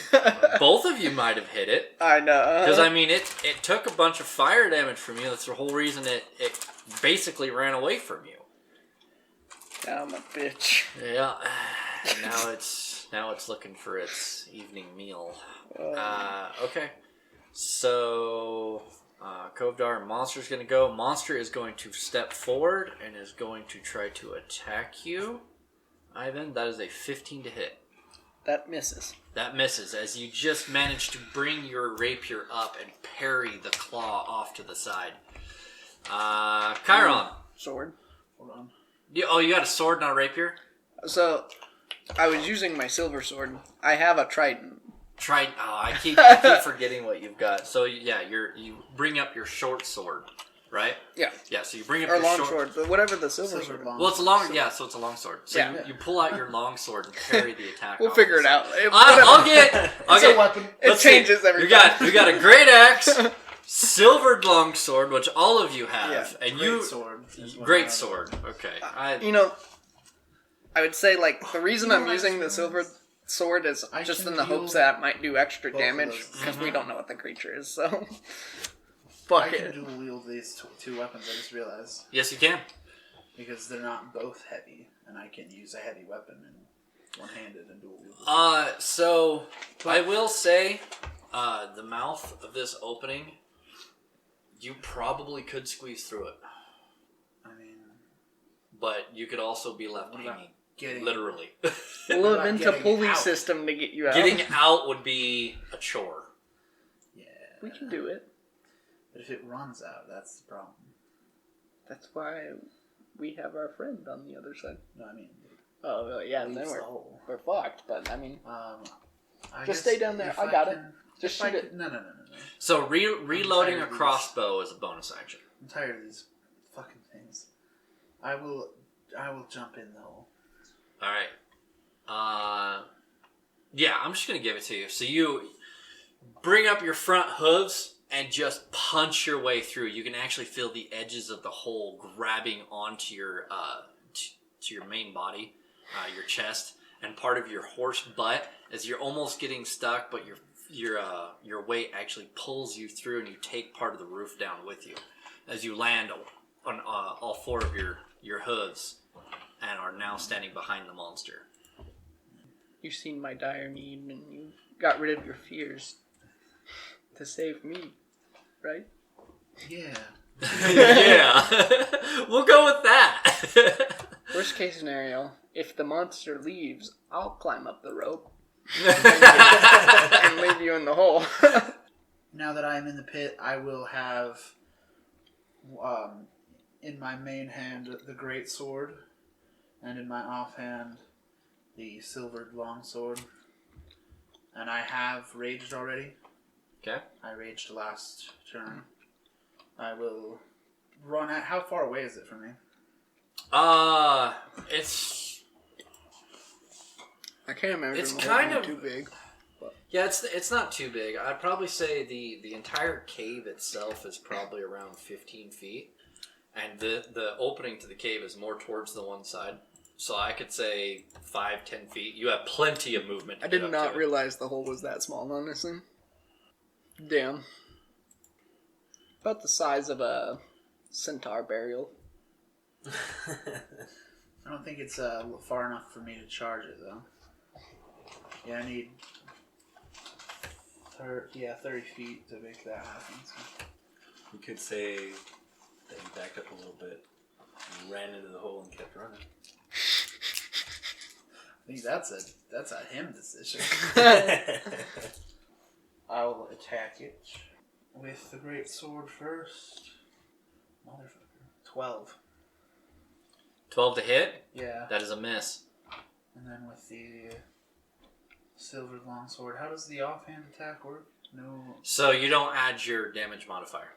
Speaker 1: Both of you might have hit it.
Speaker 5: I know.
Speaker 1: Because, I mean, it took a bunch of fire damage from you. That's the whole reason it basically ran away from you.
Speaker 5: I'm a bitch.
Speaker 1: Yeah. And now it's looking for its evening meal. Okay. So, Kovdar and Monster's going to go. Monster is going to step forward and is going to try to attack you. Ivan, that is a 15 to hit.
Speaker 5: That misses.
Speaker 1: That misses as you just managed to bring your rapier up and parry the claw off to the side. Chiron.
Speaker 5: Sword.
Speaker 4: Hold on.
Speaker 1: You got a sword, not a rapier?
Speaker 5: So, I was using my silver sword. I have a trident.
Speaker 1: I keep forgetting what you've got. So yeah, you bring up your short sword, right?
Speaker 5: Yeah.
Speaker 1: Yeah. So you bring up
Speaker 5: Or
Speaker 1: your
Speaker 5: long
Speaker 1: short.
Speaker 5: sword, but whatever the silver sword.
Speaker 4: long.
Speaker 1: Well, it's a long. Yeah, so it's a long sword. So
Speaker 5: Yeah.
Speaker 1: you pull out your long sword and parry the attack.
Speaker 5: We'll
Speaker 1: off
Speaker 5: figure
Speaker 1: the
Speaker 5: it
Speaker 1: side.
Speaker 5: out.
Speaker 1: I'll get.
Speaker 4: It's a weapon.
Speaker 5: It
Speaker 1: Let's see.
Speaker 5: changes every
Speaker 1: We
Speaker 5: time.
Speaker 1: got a great axe, silvered longsword, which all of you have,
Speaker 5: Yeah,
Speaker 1: and
Speaker 4: Great
Speaker 1: you
Speaker 4: sword. is what I
Speaker 1: great
Speaker 4: have.
Speaker 1: sword. Okay,
Speaker 5: I would say, like, the reason I'm
Speaker 4: what I
Speaker 5: using the
Speaker 4: just
Speaker 5: silver sword is
Speaker 4: I
Speaker 5: just
Speaker 4: can
Speaker 5: in the
Speaker 4: heal
Speaker 5: hopes that it might do extra
Speaker 4: both of
Speaker 5: damage,
Speaker 4: those.
Speaker 5: because we don't know what the creature is, so...
Speaker 4: I
Speaker 5: Fuck
Speaker 4: can
Speaker 5: it.
Speaker 4: dual wield these two weapons. I just realized
Speaker 1: yes, you can.
Speaker 4: because they're not both heavy, and I can use a heavy weapon and one-handed and dual wield.
Speaker 1: So I will say, the mouth of this opening, you probably could squeeze through it,
Speaker 4: I mean,
Speaker 1: but you could also be left
Speaker 4: What about
Speaker 1: hanging,
Speaker 4: getting
Speaker 1: literally.
Speaker 5: We'll
Speaker 4: about
Speaker 5: invent a
Speaker 4: getting
Speaker 5: pulley
Speaker 4: out?
Speaker 5: system to get you out.
Speaker 1: Getting out would be a chore.
Speaker 4: Yeah,
Speaker 5: We can do it.
Speaker 4: but if it runs out, that's the problem.
Speaker 5: That's why we have our friend on the other side.
Speaker 4: No, I mean,
Speaker 5: Oh, well, yeah, then
Speaker 4: leaves the hole.
Speaker 5: we're fucked, but, I mean...
Speaker 4: I
Speaker 5: Just
Speaker 4: guess
Speaker 5: stay down there.
Speaker 4: if
Speaker 5: I got it.
Speaker 4: can-
Speaker 5: Just
Speaker 4: if I
Speaker 5: shoot it.
Speaker 4: can- No.
Speaker 1: So reloading
Speaker 4: tired
Speaker 1: a
Speaker 4: of these.
Speaker 1: crossbow is a bonus action.
Speaker 4: I'm tired of these fucking things. I will jump in the hole.
Speaker 1: All right. Yeah, I'm just gonna give it to you. So you bring up your front hooves and just punch your way through. You can actually feel the edges of the hole grabbing onto your to your main body, your chest, and part of your horse butt as you're almost getting stuck, but your weight actually pulls you through, and you take part of the roof down with you as you land on all four of your hooves and are now standing behind the monster.
Speaker 5: You've seen my dire need, and you got rid of your fears to save me, right?
Speaker 4: Yeah.
Speaker 1: Yeah, we'll go with that.
Speaker 5: Worst case scenario, if the monster leaves, I'll climb up the rope and leave you in the hole.
Speaker 4: Now that I'm in the pit, I will have in my main hand the great sword, and in my offhand the silvered longsword. And I have raged already.
Speaker 1: Okay.
Speaker 4: I raged last turn. I will run at. How far away is it from me?
Speaker 1: It's
Speaker 5: I can't imagine
Speaker 1: It's
Speaker 5: the hole
Speaker 1: kind
Speaker 5: being
Speaker 1: of-
Speaker 5: too big.
Speaker 1: yeah, it's not too big. I'd probably say the entire cave itself is probably around 15 feet, and the opening to the cave is more towards the one side. So I could say 5-10 feet. You have plenty of movement.
Speaker 5: I
Speaker 1: to
Speaker 5: did
Speaker 1: get up
Speaker 5: not
Speaker 1: to it.
Speaker 5: realize the hole was that small, honestly. Damn. About the size of a centaur burial.
Speaker 4: I don't think it's far enough for me to charge it, though. Yeah, I need 30 feet to make that happen. So.
Speaker 3: You could say that you backed up a little bit, and ran into the hole, and kept running.
Speaker 4: I think that's a him decision. I'll attack it with the great sword first. Motherfucker. 12.
Speaker 1: 12 to hit?
Speaker 4: Yeah.
Speaker 1: That is a miss.
Speaker 4: And then with the silver longsword, how does the offhand attack work? No.
Speaker 1: So you don't add your damage modifier.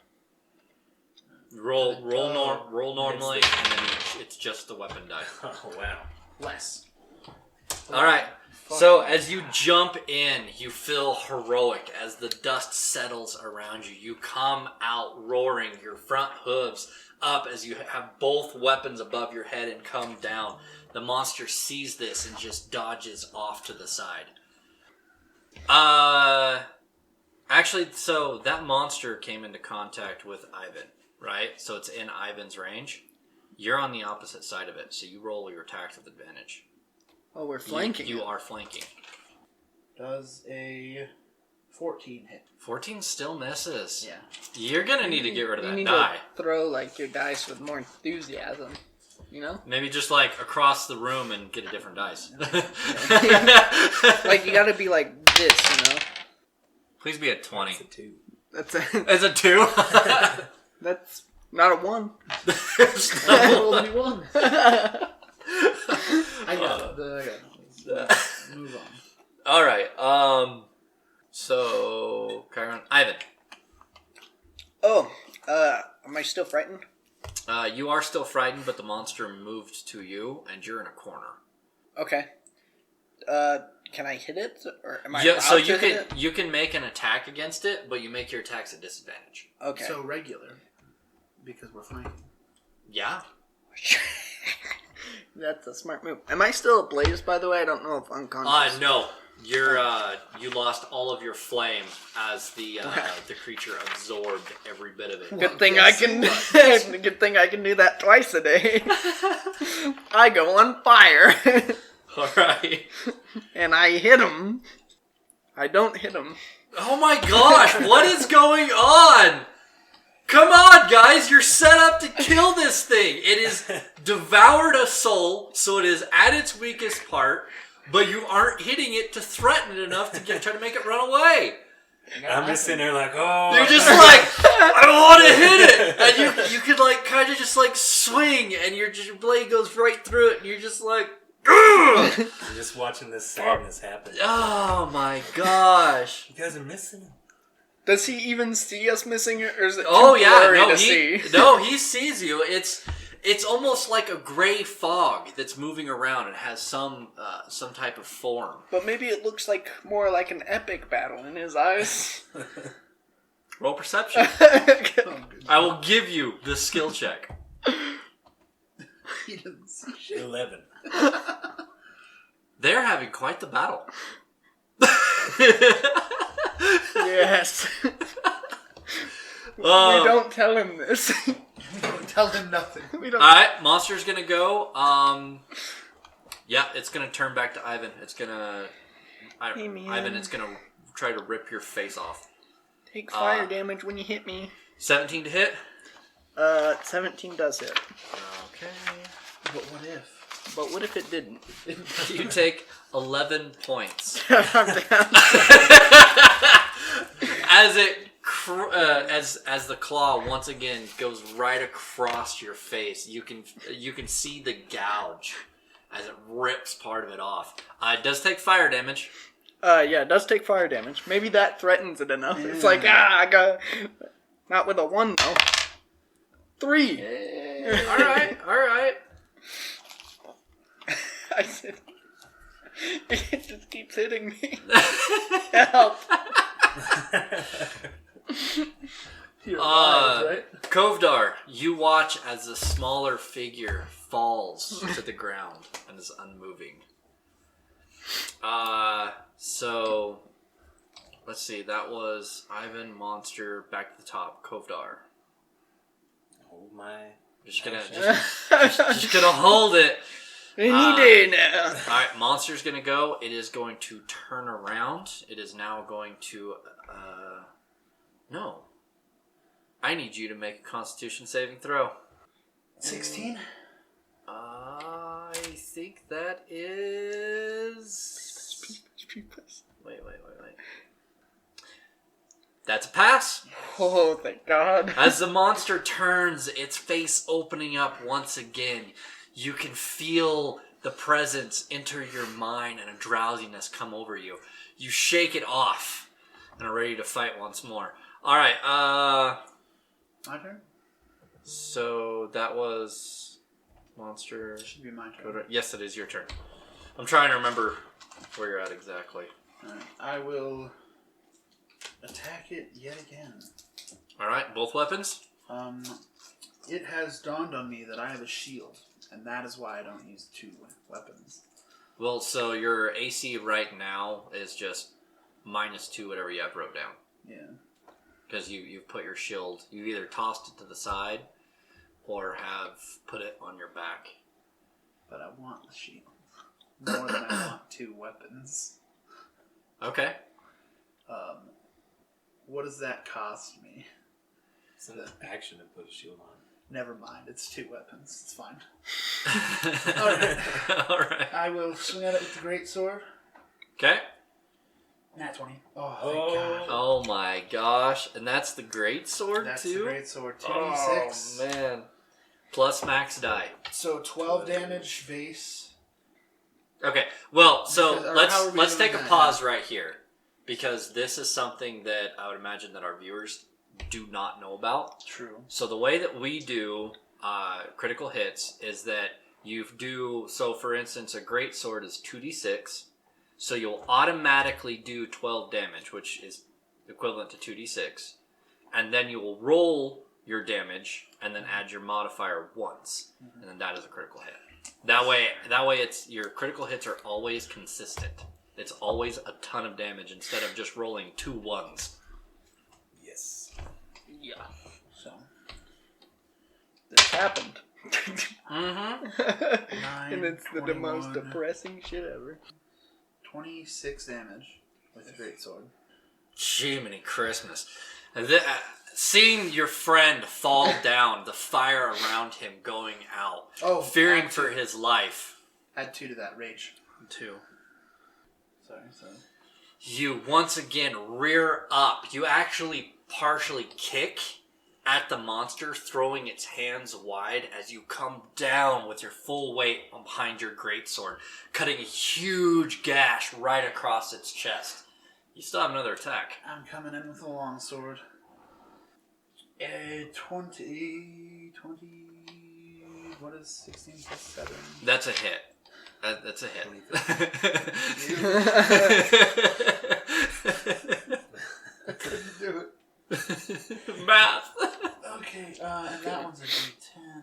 Speaker 1: Roll normally, and then it's just the weapon die.
Speaker 3: Oh, wow.
Speaker 4: Less.
Speaker 1: Alright, so as you jump in, you feel heroic as the dust settles around you. You come out roaring, your front hooves up as you have both weapons above your head and come down. The monster sees this and just dodges off to the side. Actually, so that monster came into contact with Ivan, right? So it's in Ivan's range. You're on the opposite side of it, so you roll your attacks with advantage.
Speaker 5: Oh, we're flanking.
Speaker 1: You are flanking.
Speaker 4: Does a 14 hit?
Speaker 1: 14 still misses.
Speaker 4: Yeah.
Speaker 1: You're gonna need to get rid of
Speaker 5: You
Speaker 1: that
Speaker 5: need
Speaker 1: die.
Speaker 5: to throw like your dice with more enthusiasm. You know?
Speaker 1: Maybe just like across the room and get a different dice.
Speaker 5: Like you gotta be like this, you know?
Speaker 1: Please be a 20.
Speaker 3: It's a 2.
Speaker 5: That's a,
Speaker 1: It's a 2?
Speaker 5: that's not a 1.
Speaker 4: Only one. I got it. Let's move on.
Speaker 1: Alright, so Chiron, Ivan.
Speaker 5: Oh, am I still frightened?
Speaker 1: You are still frightened, but the monster moved to you, and you're in a corner.
Speaker 5: Okay. Can I hit it, or am I
Speaker 1: Yeah,
Speaker 5: allowed
Speaker 1: so
Speaker 5: to hit it?
Speaker 1: you can make an attack against it, but you make your attacks at disadvantage.
Speaker 5: Okay.
Speaker 4: So regular. Because we're flanking.
Speaker 1: Yeah.
Speaker 5: That's a smart move. Am I still ablaze, by the way? I don't know if unconscious.
Speaker 1: No. You're you lost all of your flame as the creature absorbed every bit of it.
Speaker 5: Good thing I can. Good thing I can do that twice a day. I go on fire,
Speaker 1: All right.
Speaker 5: and I hit him. I don't hit him.
Speaker 1: Oh my gosh! What is going on? Come on, guys! You're set up to kill this thing. It is devoured a soul, so it is at its weakest part. But you aren't hitting it to threaten it enough to try to make it run away.
Speaker 3: I'm just sitting there like, oh.
Speaker 1: You're just like, I don't want to hit it, and you could like kind of just like swing, and your blade goes right through it, and you're just like, ugh!
Speaker 3: I'm just watching this sadness happen.
Speaker 1: Oh my gosh!
Speaker 3: You guys are missing him.
Speaker 5: Does he even see us missing it, or is it too
Speaker 1: Oh yeah,
Speaker 5: blurry
Speaker 1: no,
Speaker 5: to
Speaker 1: he
Speaker 5: see?
Speaker 1: he sees you. It's almost like a gray fog that's moving around and has some type of form.
Speaker 5: But maybe it looks like more like an epic battle in his eyes.
Speaker 1: Roll perception. I will give you the skill check.
Speaker 4: He doesn't see shit.
Speaker 3: 11.
Speaker 1: They're having quite the battle.
Speaker 5: Yes. We
Speaker 1: Um,
Speaker 5: don't tell him this.
Speaker 4: We don't tell him nothing.
Speaker 5: We don't.
Speaker 1: Alright, monster's gonna go. Yeah, it's gonna turn back to Ivan. It's gonna...
Speaker 5: Hey, man.
Speaker 1: Ivan, it's gonna try to rip your face off.
Speaker 5: Take fire damage when you hit me.
Speaker 1: 17 to hit?
Speaker 5: 17 does hit.
Speaker 1: Okay.
Speaker 4: But what if?
Speaker 5: But what if it didn't?
Speaker 1: You take 11 points.
Speaker 5: I'm down.
Speaker 1: As it as the claw once again goes right across your face, you can see the gouge as it rips part of it off. It does take fire damage.
Speaker 5: Yeah, it does take fire damage. Maybe that threatens it enough. It's like, I got... Not with a 1, though. 3!
Speaker 1: All right.
Speaker 5: I said... It just keeps hitting me. Help!
Speaker 4: You're alive, right?
Speaker 1: Kovdar, you watch as the smaller figure falls to the ground and is unmoving. So let's see. That was Ivan, monster, back to the top. Kovdar.
Speaker 3: Oh my.
Speaker 1: Just gonna hold it.
Speaker 5: Any day now.
Speaker 1: All right, monster's gonna go. It is going to turn around. It is now going to. No. I need you to make a Constitution saving throw.
Speaker 4: 16?
Speaker 1: I think that is. Wait. That's a pass.
Speaker 5: Oh, thank God.
Speaker 1: As the monster turns, its face opening up once again, you can feel the presence enter your mind and a drowsiness come over you. You shake it off and are ready to fight once more. Alright,
Speaker 4: My turn?
Speaker 1: so that was monster.
Speaker 4: Should be my turn.
Speaker 1: Yes, it is your turn. I'm trying to remember where you're at exactly.
Speaker 4: Alright, I will attack it yet again.
Speaker 1: Alright, both weapons?
Speaker 4: It has dawned on me that I have a shield, and that is why I don't use 2 weapons.
Speaker 1: Well, so your AC right now is just -2, whatever you have wrote down.
Speaker 4: Yeah.
Speaker 1: Because you've put your shield, you either tossed it to the side or have put it on your back.
Speaker 4: But I want the shield. More than I want 2 weapons.
Speaker 1: Okay.
Speaker 4: What does that cost me?
Speaker 3: It's an action to put a shield on.
Speaker 4: Never mind, it's 2 weapons. It's fine.
Speaker 1: Alright.
Speaker 4: I will swing at it with the greatsword.
Speaker 1: Okay.
Speaker 4: Nat 20. Oh, thank God.
Speaker 1: Oh my gosh. And that's the great sword
Speaker 4: That's
Speaker 1: too?
Speaker 4: the greatsword. 2d6.
Speaker 1: Oh man. Plus max die.
Speaker 4: So 12 damage base.
Speaker 1: Okay. Well, so
Speaker 4: Because- or how are we
Speaker 1: let's
Speaker 4: doing
Speaker 1: take a
Speaker 4: that?
Speaker 1: pause right here. Because this is something that I would imagine that our viewers do not know about.
Speaker 4: True.
Speaker 1: So the way that we do critical hits is that so for instance, a great sword is 2d6, so you'll automatically do 12 damage, which is equivalent to 2d6, and then you will roll your damage and then add your modifier once, and then that is a critical hit. That way it's your critical hits are always consistent. It's always a ton of damage instead of just rolling 2 ones.
Speaker 3: Yes.
Speaker 5: Yeah.
Speaker 4: So.
Speaker 5: This happened.
Speaker 1: Mm-hmm.
Speaker 4: 9,
Speaker 5: And it's the
Speaker 4: 21,
Speaker 5: most depressing shit ever.
Speaker 4: 26 damage with the greatsword.
Speaker 1: Jiminy Christmas. Seeing your friend fall down, the fire around him going out,
Speaker 4: Oh,
Speaker 1: fearing
Speaker 4: add
Speaker 1: for
Speaker 4: 2.
Speaker 1: his life.
Speaker 4: Add 2 to that rage.
Speaker 1: 2.
Speaker 4: Sorry.
Speaker 1: You once again rear up. You actually partially kick at the monster, throwing its hands wide as you come down with your full weight behind your greatsword, cutting a huge gash right across its chest. You still have another attack.
Speaker 4: I'm coming in with a longsword. 20. What is 16 plus 7?
Speaker 1: That's a hit. That's a hit.
Speaker 4: I couldn't do it.
Speaker 1: Math.
Speaker 4: Okay, and that one's a D10.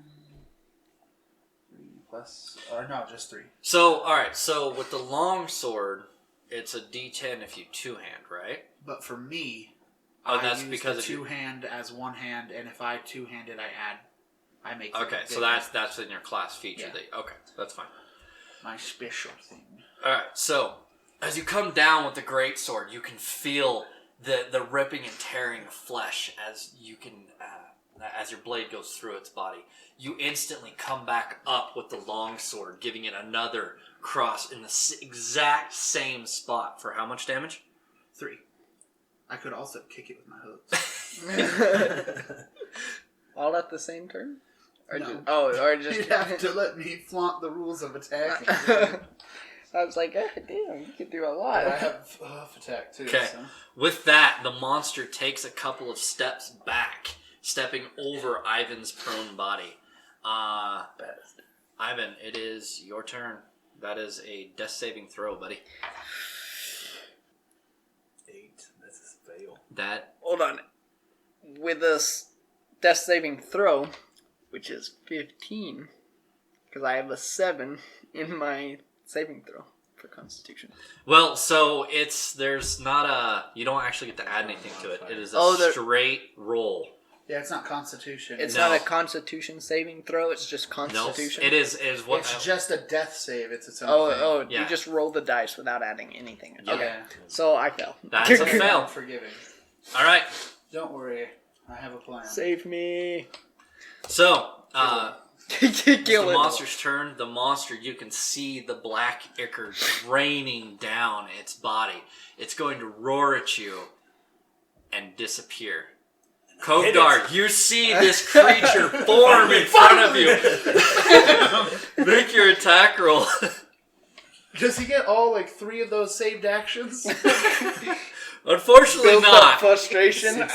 Speaker 4: 3 plus, or no, just 3.
Speaker 1: So, alright, so with the long sword, it's a D10 if you two-hand, right?
Speaker 4: But for me,
Speaker 1: Oh,
Speaker 4: I
Speaker 1: that's
Speaker 4: use
Speaker 1: because
Speaker 4: the
Speaker 1: of you.
Speaker 4: two-hand as one hand, and if I two-hand it, I make it
Speaker 1: Okay, so
Speaker 4: bigger.
Speaker 1: that's in your class feature.
Speaker 4: Yeah.
Speaker 1: Okay, that's fine.
Speaker 4: My special thing.
Speaker 1: Alright, so as you come down with the greatsword, you can feel the ripping and tearing of flesh as you can as your blade goes through its body. You instantly come back up with the longsword, giving it another cross in the exact same spot for how much damage?
Speaker 4: 3. I could also kick it with my hooves.
Speaker 5: All at the same turn? Or
Speaker 4: No.
Speaker 5: or just...
Speaker 4: You'd have to let me flaunt the rules of attacking.
Speaker 5: I was like, damn, you can do a
Speaker 4: But
Speaker 5: lot.
Speaker 4: I have hoof attack too.
Speaker 1: Okay.
Speaker 4: So.
Speaker 1: With that, the monster takes a couple of steps back, stepping over Ivan's prone body. Ivan, it is your turn. That is a death saving throw, buddy.
Speaker 3: 8. That's a fail.
Speaker 1: That
Speaker 5: Hold on. With this death saving throw, which is 15, because I have a 7 in my saving throw for Constitution.
Speaker 1: well, so there's not you don't actually get to add anything to it. It is a straight roll.
Speaker 4: Yeah, it's not Constitution.
Speaker 5: It's
Speaker 1: No.
Speaker 5: not a Constitution saving throw, it's just
Speaker 1: No,
Speaker 5: Constitution.
Speaker 1: it is what
Speaker 4: It's just a death save. It's its own thing.
Speaker 5: Oh,
Speaker 1: Yeah.
Speaker 5: you just roll the dice without adding anything.
Speaker 1: Yeah.
Speaker 5: Okay, so I fell.
Speaker 1: That's a
Speaker 4: I'm
Speaker 1: fail.
Speaker 4: forgiving.
Speaker 1: All right.
Speaker 4: Don't worry. I have a plan.
Speaker 5: Save me.
Speaker 1: So, it's the
Speaker 5: Kill it.
Speaker 1: monster's turn. The monster, you can see the black ichor draining down its body. It's going to roar at you. and disappear. Kovdar, you see this creature form in front of you. Make your attack roll.
Speaker 4: Does he get all like 3 of those saved actions?
Speaker 1: Unfortunately
Speaker 5: Built up
Speaker 1: not.
Speaker 5: frustration.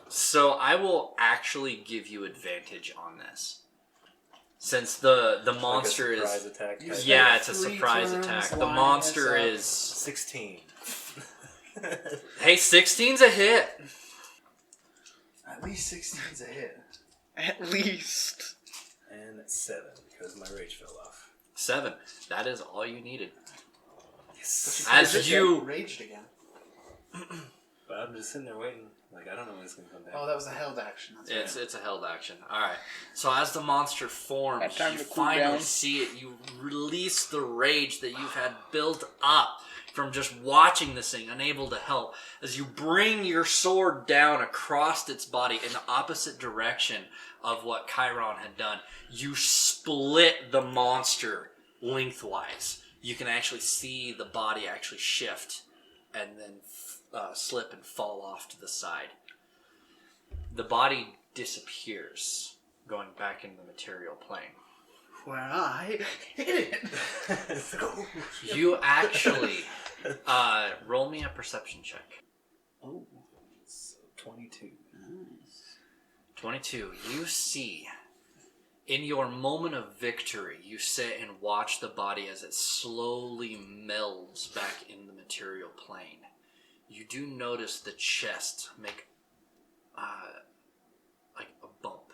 Speaker 1: So I will actually give you advantage on this. Since the monster
Speaker 3: like a surprise
Speaker 1: is...
Speaker 3: attack type.
Speaker 1: Yeah, it's a
Speaker 4: 3
Speaker 1: surprise
Speaker 4: turns
Speaker 1: attack. The
Speaker 4: lining
Speaker 1: monster
Speaker 4: us up.
Speaker 1: is...
Speaker 3: 16.
Speaker 1: Hey, 16's a hit.
Speaker 4: At least 16's a hit.
Speaker 5: At least.
Speaker 3: And 7, because my rage fell off.
Speaker 1: 7. That is all you needed.
Speaker 3: Yes.
Speaker 1: As you...
Speaker 4: raged again.
Speaker 3: But I'm just sitting there waiting. Like, I don't know when it's going to come back.
Speaker 4: Oh, that was a held action. That's
Speaker 1: It's a held action. Alright. So as the monster forms,
Speaker 5: Got time
Speaker 1: you
Speaker 5: to cool
Speaker 1: finally
Speaker 5: down.
Speaker 1: see it. You release the rage that you've had built up from just watching this thing, unable to help. As you bring your sword down across its body in the opposite direction of what Chiron had done, you split the monster lengthwise. You can actually see the body actually shift and then slip and fall off to the side. The body disappears, going back into the material plane.
Speaker 4: where I hit it.
Speaker 1: You actually roll me a perception check.
Speaker 3: Oh, so 22.
Speaker 1: 22. You see, in your moment of victory, you sit and watch the body as it slowly melds back in the material plane. You do notice the chest make like a bump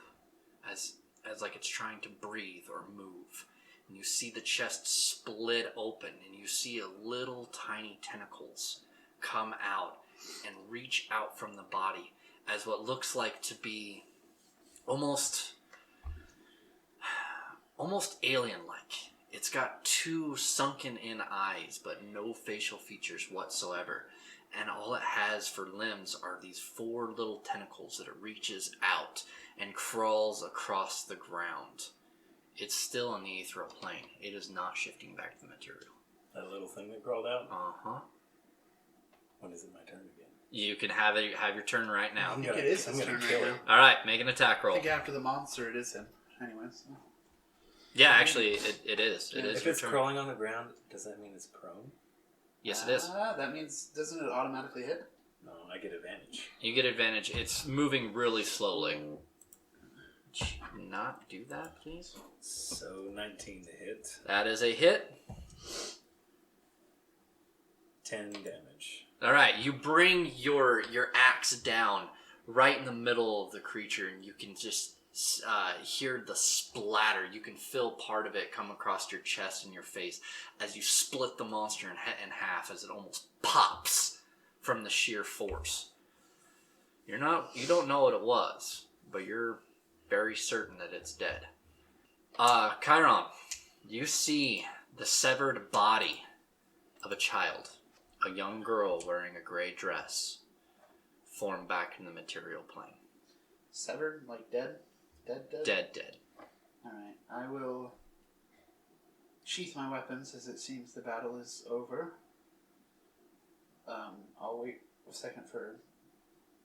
Speaker 1: as like it's trying to breathe or move. And you see the chest split open, and you see a little tiny tentacles come out and reach out from the body as what looks like to be almost alien-like. It's got 2 sunken-in eyes, but no facial features whatsoever. And all it has for limbs are these 4 little tentacles that it reaches out and crawls across the ground. It's still in the ethereal plane. It is not shifting back to the material.
Speaker 3: That little thing that crawled out?
Speaker 1: Uh-huh.
Speaker 3: When is it my turn again?
Speaker 1: You can have your turn right now.
Speaker 4: I think it is
Speaker 3: I'm
Speaker 4: his
Speaker 3: gonna
Speaker 4: turn
Speaker 3: kill
Speaker 4: right
Speaker 3: him.
Speaker 4: now.
Speaker 1: Alright, make an attack
Speaker 4: I
Speaker 1: roll.
Speaker 4: think after the monster, it is him. Anyways.
Speaker 1: Yeah, actually, it is. It is
Speaker 3: If
Speaker 1: your
Speaker 3: it's
Speaker 1: turn.
Speaker 3: crawling on the ground, does that mean it's prone?
Speaker 1: Yes, it is.
Speaker 4: That means, doesn't it automatically hit?
Speaker 3: No, I get advantage.
Speaker 1: You get advantage. It's moving really slowly. Not do that, please.
Speaker 3: So 19 to hit.
Speaker 1: That is a hit.
Speaker 3: 10 damage.
Speaker 1: All right, you bring your axe down right in the middle of the creature, and you can just hear the splatter. You can feel part of it come across your chest and your face as you split the monster in half, as it almost pops from the sheer force. You don't know what it was, but you're very certain that it's dead. Chiron, you see the severed body of a child, a young girl wearing a gray dress, form back in the material plane.
Speaker 4: Severed? Like dead? Dead?
Speaker 1: Dead.
Speaker 4: Alright, I will sheath my weapons as it seems the battle is over. I'll wait a second for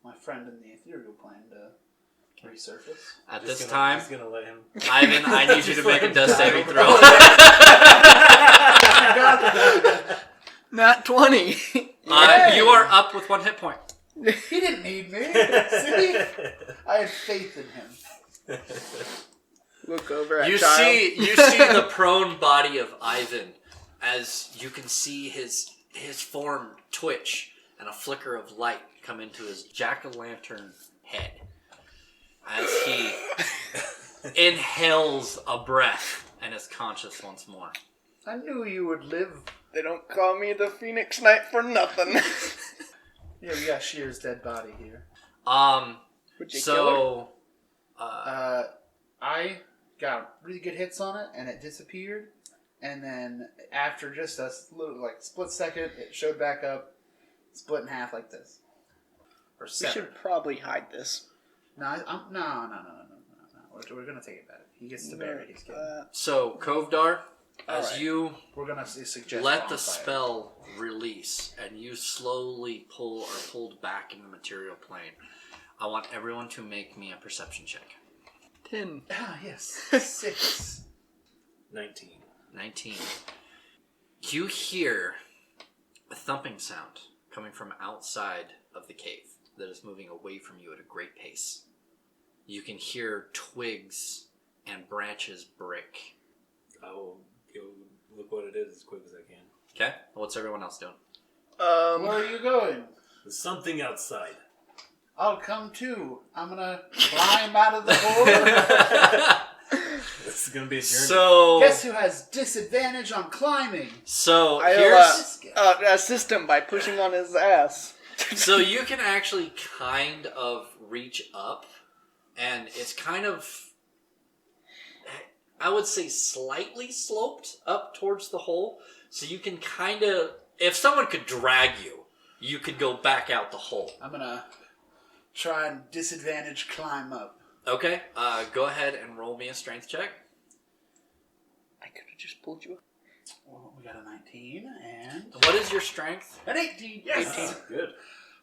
Speaker 4: my friend in the ethereal plane to resurface.
Speaker 1: At
Speaker 3: Just
Speaker 1: this
Speaker 3: gonna-
Speaker 1: time,
Speaker 3: Just gonna let him.
Speaker 1: Ivan, I need you to make a death saving throw.
Speaker 5: Not 20.
Speaker 1: You are up with 1 hit point.
Speaker 4: He didn't need me. See? I had faith in him.
Speaker 5: Look over at
Speaker 1: You
Speaker 5: child.
Speaker 1: see the prone body of Ivan as you can see his form twitch and a flicker of light come into his jack-o'-lantern head as he inhales a breath and is conscious once more.
Speaker 4: I knew you would live.
Speaker 5: They don't call me the Phoenix Knight for nothing.
Speaker 4: Yeah, we got Shear's dead body here.
Speaker 5: Would you kill her?
Speaker 4: I got really good hits on it, and it disappeared. And then after just a little, split second, it showed back up, split in half like this. Or
Speaker 5: We
Speaker 4: severed.
Speaker 5: should probably hide this.
Speaker 4: No. We're gonna take it back. He gets to bury his kid.
Speaker 1: So, Kovdar, As you
Speaker 4: We're gonna suggest
Speaker 1: let the
Speaker 4: bonfire.
Speaker 1: spell release and you slowly are pulled back in the material plane, I want everyone to make me a perception check.
Speaker 5: 10.
Speaker 4: Ah, yes. 6.
Speaker 3: 19.
Speaker 1: 19. You hear a thumping sound coming from outside of the cave that is moving away from you at a great pace. You can hear twigs and branches break.
Speaker 3: I will go look what it is as quick as I can.
Speaker 1: Okay? What's everyone else doing?
Speaker 4: Where are you going?
Speaker 3: There's something outside.
Speaker 4: I'll come too. I'm gonna climb out of the hole.
Speaker 3: This is gonna be a journey.
Speaker 1: So,
Speaker 4: Guess who has disadvantage on climbing?
Speaker 5: I'll assist him by pushing on his ass.
Speaker 1: so you can actually kind of reach up, and it's kind of, I would say, slightly sloped up towards the hole. So you can kind of, if someone could drag you, you could go back out the hole.
Speaker 4: I'm gonna try and disadvantage climb up.
Speaker 1: Okay, go ahead and roll me a strength check.
Speaker 5: I could have just pulled you up.
Speaker 4: Well, we got a 19 and
Speaker 1: What is your strength?
Speaker 4: an 18. Yes.
Speaker 5: 18.
Speaker 3: Good.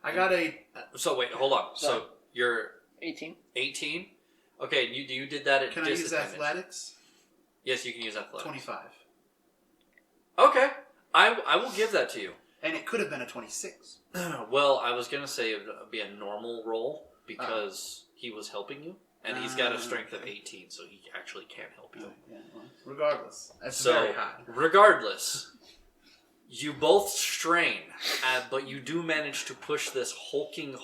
Speaker 4: I got a.
Speaker 1: So wait, hold on. So you're
Speaker 5: 18.
Speaker 1: 18. Okay, you did that at
Speaker 4: Can I use
Speaker 1: disadvantage.
Speaker 4: athletics?
Speaker 1: Yes, you can use athletics.
Speaker 4: 25.
Speaker 1: Okay, I will give that to you.
Speaker 4: And it could have been a 26.
Speaker 1: Well, I was gonna say it would be a normal roll because he was helping you, and he's got a strength of 18, so he actually can't help you.
Speaker 4: Yeah, well, regardless, that's
Speaker 1: So,
Speaker 4: very high.
Speaker 1: regardless, you both strain, but you do manage to push this hulking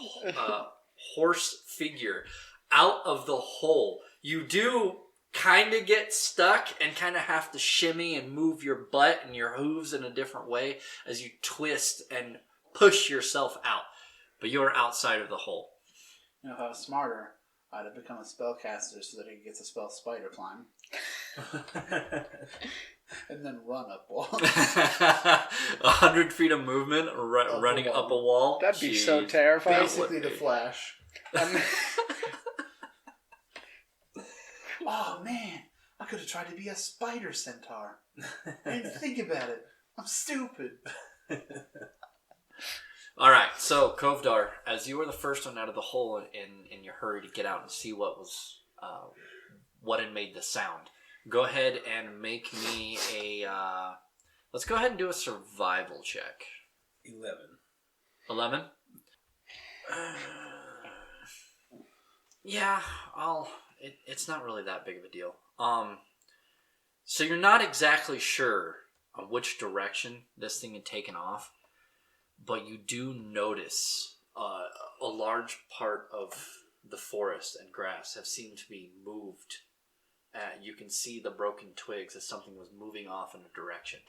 Speaker 1: horse figure out of the hole. You do kind of get stuck and kind of have to shimmy and move your butt and your hooves in a different way as you twist and push yourself out. But you're outside of the hole.
Speaker 4: You know, if I was smarter, I'd have become a spellcaster so that he gets a spell spider climb. And then run up wall.
Speaker 1: 100 feet of movement, running
Speaker 4: a wall.
Speaker 1: up a wall.
Speaker 5: That'd be so
Speaker 1: Jeez.
Speaker 5: terrifying.
Speaker 4: Basically the Flash. Oh man, I could have tried to be a spider centaur. I didn't think about it. I'm stupid.
Speaker 1: All right, so Kovdar, as you were the first one out of the hole in your hurry to get out and see what had made the sound, go ahead and make me a. Let's go ahead and do a survival check.
Speaker 3: 11.
Speaker 1: 11. Yeah, It's not really that big of a deal. So you're not exactly sure on which direction this thing had taken off, but you do notice a large part of the forest and grass have seemed to be moved. You can see the broken twigs as something was moving off in a direction.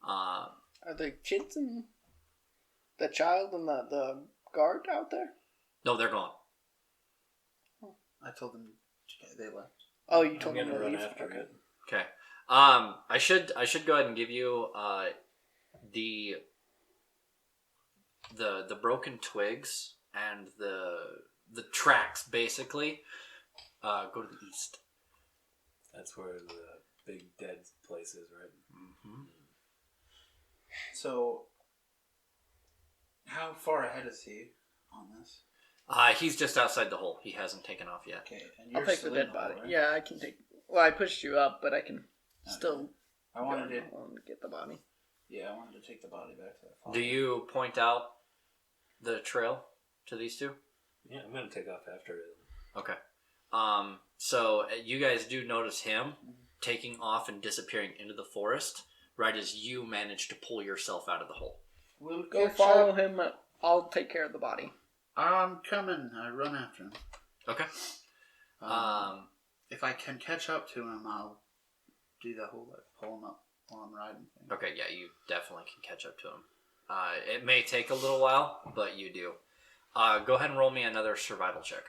Speaker 5: Are the kids and the child and the guard out there?
Speaker 1: No, they're gone.
Speaker 4: I told them they left.
Speaker 5: Oh, you
Speaker 3: I'm
Speaker 5: told me
Speaker 3: gonna
Speaker 5: to
Speaker 3: run
Speaker 5: leave.
Speaker 3: after
Speaker 5: Okay.
Speaker 3: it.
Speaker 1: Okay. I should go ahead and give you the broken twigs and the tracks basically go to the east.
Speaker 3: That's where the big dead place is, right?
Speaker 1: Mm-hmm.
Speaker 4: So, how far ahead is he on this?
Speaker 1: He's just outside the hole. He hasn't taken off yet.
Speaker 4: Okay, and
Speaker 5: I'll
Speaker 4: you're
Speaker 5: take the
Speaker 4: still
Speaker 5: dead
Speaker 4: in
Speaker 5: body.
Speaker 4: hole, right?
Speaker 5: Yeah, I can take. Well, I pushed you up, but I can still.
Speaker 4: I wanted
Speaker 5: go
Speaker 4: to.
Speaker 5: and get the body.
Speaker 4: Yeah, I wanted to take the body back to that farm.
Speaker 1: Do you point out the trail to these two?
Speaker 3: Yeah, I'm gonna take off after it.
Speaker 1: Okay. So you guys do notice him taking off and disappearing into the forest right as you manage to pull yourself out of the hole.
Speaker 4: We'll
Speaker 5: Go
Speaker 4: catch
Speaker 5: follow
Speaker 4: up.
Speaker 5: him. I'll take care of the body.
Speaker 4: I'm coming. I run after him.
Speaker 1: Okay.
Speaker 4: If I can catch up to him, I'll do the whole pull him up while I'm riding thing.
Speaker 1: Okay, yeah, you definitely can catch up to him. It may take a little while, but you do. Go ahead and roll me another survival check.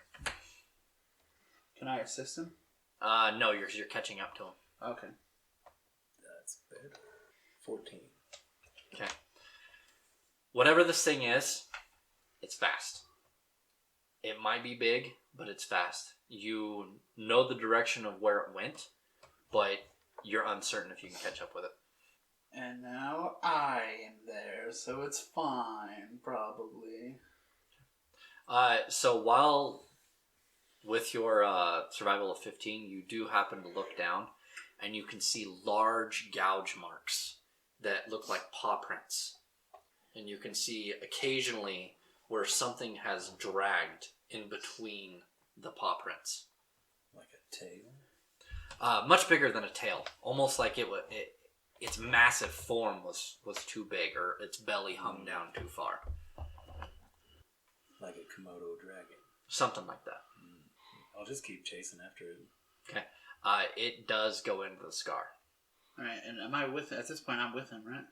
Speaker 4: Can I assist him?
Speaker 1: No, you're catching up to him.
Speaker 4: Okay.
Speaker 3: That's bad. 14.
Speaker 1: Okay. Whatever this thing is, it's fast. It might be big, but it's fast. You know the direction of where it went, but you're uncertain if you can catch up with it.
Speaker 4: And now I am there, so it's fine, probably.
Speaker 1: So while with your survival of 15, you do happen to look down, and you can see large gouge marks that look like paw prints. And you can see occasionally where something has dragged in between the paw prints.
Speaker 3: Like a tail?
Speaker 1: Much bigger than a tail. Almost like its massive form was too big, or its belly hung down too far.
Speaker 3: Like a Komodo dragon.
Speaker 1: Something like that.
Speaker 3: I'll just keep chasing after it.
Speaker 1: Okay. It does go into the scar.
Speaker 4: Alright, and am I with at this point I'm with him, right?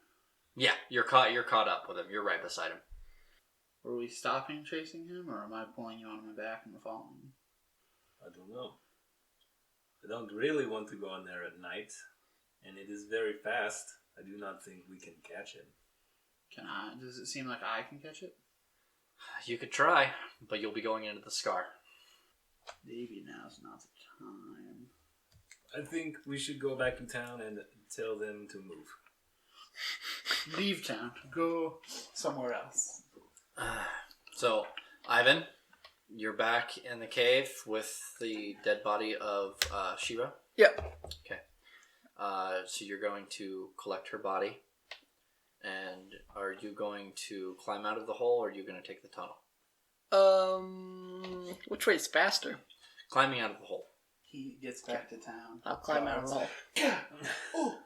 Speaker 1: Yeah, you're caught up with him. You're right beside him.
Speaker 4: Were we stopping chasing him, or am I pulling you on my back and we're following?
Speaker 3: I don't know. I don't really want to go in there at night, and it is very fast. I do not think we can catch him.
Speaker 4: Can I? Does it seem like I can catch it?
Speaker 1: You could try, but you'll be going into the scar.
Speaker 4: Maybe now's not the time.
Speaker 3: I think we should go back to town and tell them to move.
Speaker 4: Leave town. Go somewhere else.
Speaker 1: So, Ivan, you're back in the cave with the dead body of Shira?
Speaker 5: Yep.
Speaker 1: Okay. So you're going to collect her body. And are you going to climb out of the hole, or are you going to take the tunnel?
Speaker 5: Which way's faster?
Speaker 1: Climbing out of the hole.
Speaker 4: He gets back to town.
Speaker 5: I'll climb out of the hole.
Speaker 4: Oh!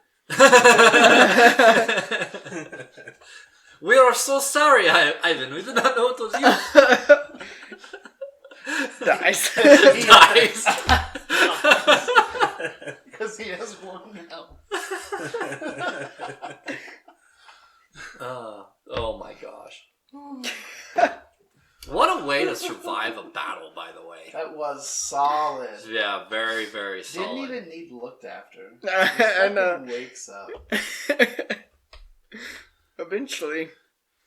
Speaker 1: We are so sorry, Ivan. We did not know it was you.
Speaker 5: Dies.
Speaker 1: Dies.
Speaker 4: Because he has one health.
Speaker 1: Oh my gosh. What a way to survive a battle, by the way.
Speaker 4: That was solid.
Speaker 1: Yeah, very, very solid.
Speaker 4: Didn't even need looked after.
Speaker 5: I know.
Speaker 4: Wakes up.
Speaker 5: Eventually,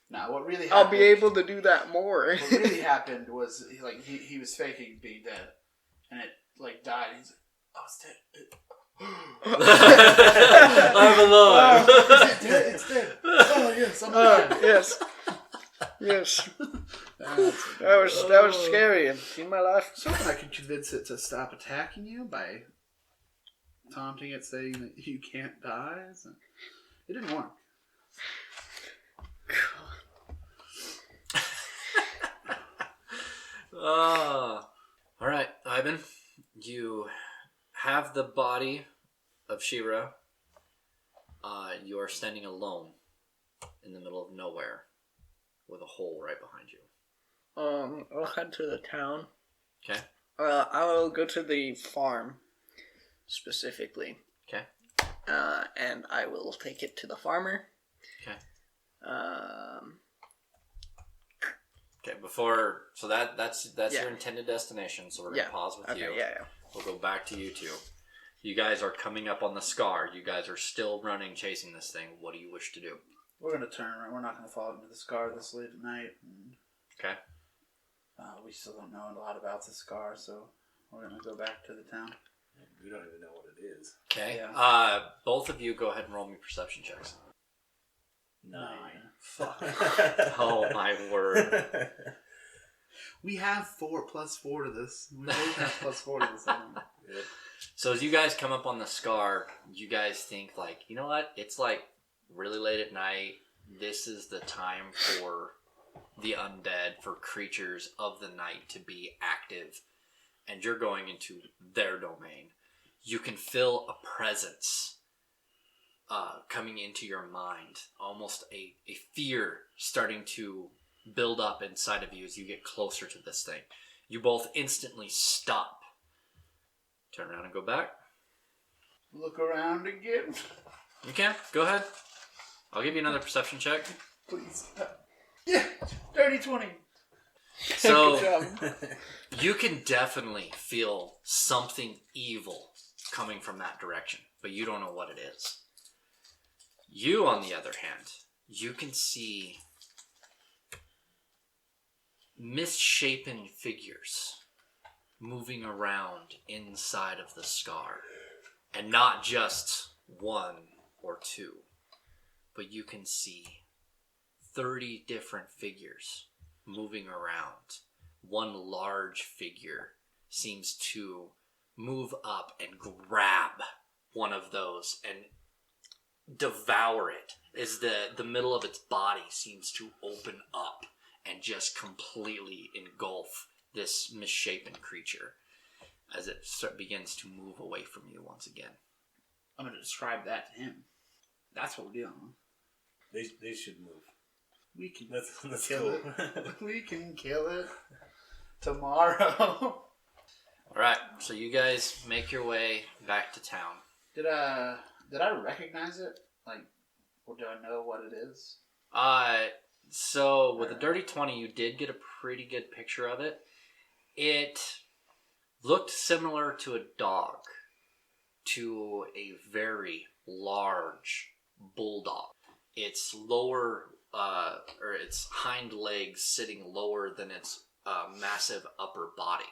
Speaker 4: Now, what really
Speaker 5: I'll
Speaker 4: happened?
Speaker 5: be able to do that more.
Speaker 4: What really happened was he was faking being dead, and it died. He's like, oh, it's dead.
Speaker 1: I'm alive.
Speaker 4: Is it dead? It's dead. Oh yes, I'm alive.
Speaker 5: Yes. Yes. That was scary. In my life.
Speaker 4: So I could convince it to stop attacking you by taunting it, saying that you can't die. So it didn't work.
Speaker 1: All right, Ivan. You have the body of Shira. You are standing alone in the middle of nowhere with a hole right behind you.
Speaker 5: I'll head to the town.
Speaker 1: Okay.
Speaker 5: I will go to the farm specifically.
Speaker 1: Okay.
Speaker 5: And I will take it to the farmer.
Speaker 1: Okay.
Speaker 5: Okay.
Speaker 1: So that's your intended destination. So we're gonna pause with you.
Speaker 5: Yeah.
Speaker 1: We'll go back to you two. You guys are coming up on the scar. You guys are still running, chasing this thing. What do you wish to do?
Speaker 4: We're gonna turn around. We're not gonna fall into the scar this late at night. And,
Speaker 1: Okay.
Speaker 4: we still don't know a lot about the scar, so we're gonna go back to the town.
Speaker 3: We don't even know what it is.
Speaker 1: Okay.
Speaker 4: Yeah.
Speaker 1: Both of you go ahead and roll me perception checks.
Speaker 3: 9.
Speaker 4: Fuck.
Speaker 1: Oh my word.
Speaker 4: We have 4 + 4 to this. We both have +4 to this.
Speaker 3: Yep.
Speaker 1: So as you guys come up on the scar, you guys think you know what? It's really late at night. This is the time for the undead, for creatures of the night to be active. And you're going into their domain. You can feel a presence coming into your mind. Almost a fear starting to build up inside of you as you get closer to this thing. You both instantly stop. Turn around and go back.
Speaker 4: Look around again.
Speaker 1: You can. Go ahead. I'll give you another perception check.
Speaker 4: Please. Yeah, dirty 20.
Speaker 1: So
Speaker 5: Good job.
Speaker 1: you can definitely feel something evil coming from that direction, but you don't know what it is. You, on the other hand, you can see misshapen figures moving around inside of the scar. And not just one or two, but you can see 30 different figures moving around. One large figure seems to move up and grab one of those and devour it as the middle of its body seems to open up and just completely engulf this misshapen creature as it begins to move away from you once again.
Speaker 4: I'm going to describe that to him. That's what we're doing.
Speaker 3: They should move.
Speaker 4: We can
Speaker 3: Let's
Speaker 4: kill
Speaker 3: go.
Speaker 4: it. We can kill it tomorrow.
Speaker 1: Alright, so you guys make your way back to town.
Speaker 4: Did I recognize it? Like, or do I know what it is?
Speaker 1: So with a dirty 20, you did get a pretty good picture of it. It looked similar to a dog, to a very large bulldog. Its lower, or its hind legs sitting lower than its massive upper body.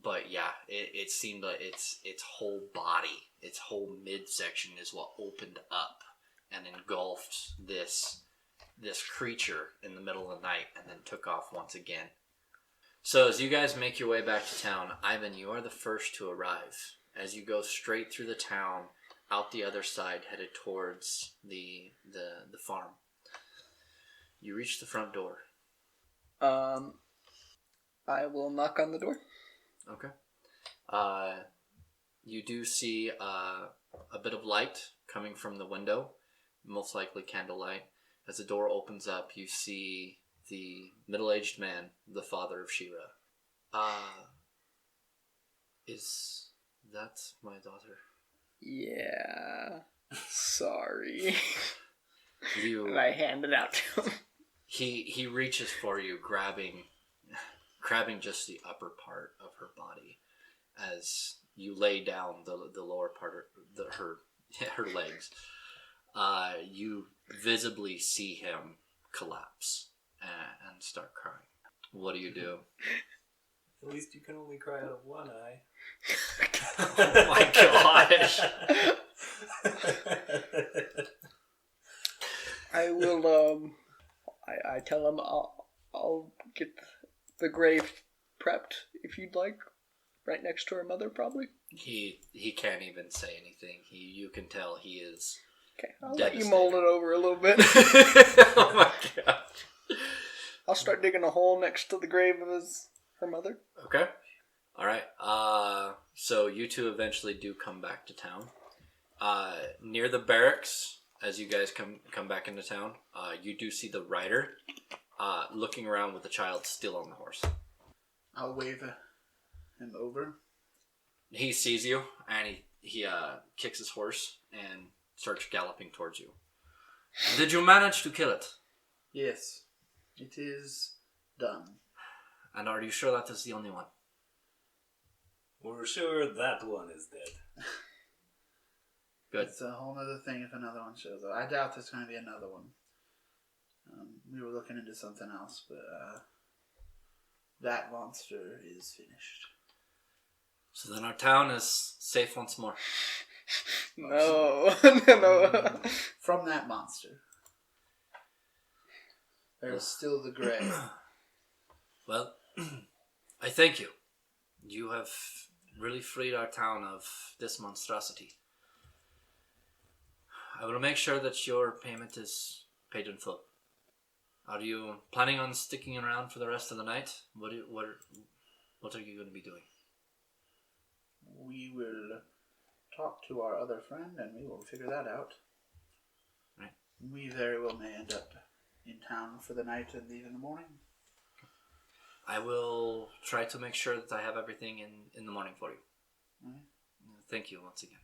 Speaker 1: But yeah, it seemed like its whole body, its whole midsection is what opened up and engulfed this creature in the middle of the night and then took off once again. So as you guys make your way back to town, Ivan, you are the first to arrive. As you go straight through the town, out the other side, headed towards the farm. You reach the front door.
Speaker 5: I will knock on the door.
Speaker 1: Okay. You do see a bit of light coming from the window, most likely candlelight. As the door opens up, you see the middle-aged man, the father of Shira. Is that my daughter?
Speaker 5: Yeah. Sorry.
Speaker 1: You.
Speaker 5: And I hand it out to him.
Speaker 1: He reaches for you, grabbing just the upper part of her body, as you lay down the lower part of her legs. You visibly see him collapse and start crying. What do you do?
Speaker 3: At least you can only cry out of one eye.
Speaker 1: Oh my gosh!
Speaker 5: I will. I tell him I'll get the grave prepped if you'd like, right next to her mother, probably.
Speaker 1: He can't even say anything. You can tell he is.
Speaker 5: Okay, I'll let you mold it over a little bit.
Speaker 1: Oh my god!
Speaker 5: I'll start digging a hole next to the grave of her mother.
Speaker 1: Okay. All right. So you two eventually do come back to town. Near the barracks, as you guys come back into town, you do see the rider looking around with the child still on the horse.
Speaker 4: I'll wave him over.
Speaker 1: He sees you, and he kicks his horse and starts galloping towards you. Did you manage to kill it?
Speaker 4: Yes, it is done.
Speaker 1: And are you sure that is the only one?
Speaker 3: We're sure that one is dead.
Speaker 1: Good.
Speaker 4: It's a whole other thing if another one shows up. I doubt there's going to be another one. We were looking into something else, but that monster is finished.
Speaker 1: So then our town is safe once more.
Speaker 5: No, no.
Speaker 4: From that monster. There's still the grave.
Speaker 1: Well, I thank you. You have really freed our town of this monstrosity. I will make sure that your payment is paid in full. Are you planning on sticking around for the rest of the night? What are you going to be doing?
Speaker 4: We will talk to our other friend and we will figure that out.
Speaker 1: Right.
Speaker 4: We very well may end up in town for the night and leave in the morning.
Speaker 1: I will try to make sure that I have everything in the morning for you.
Speaker 4: Right.
Speaker 1: Thank you once again.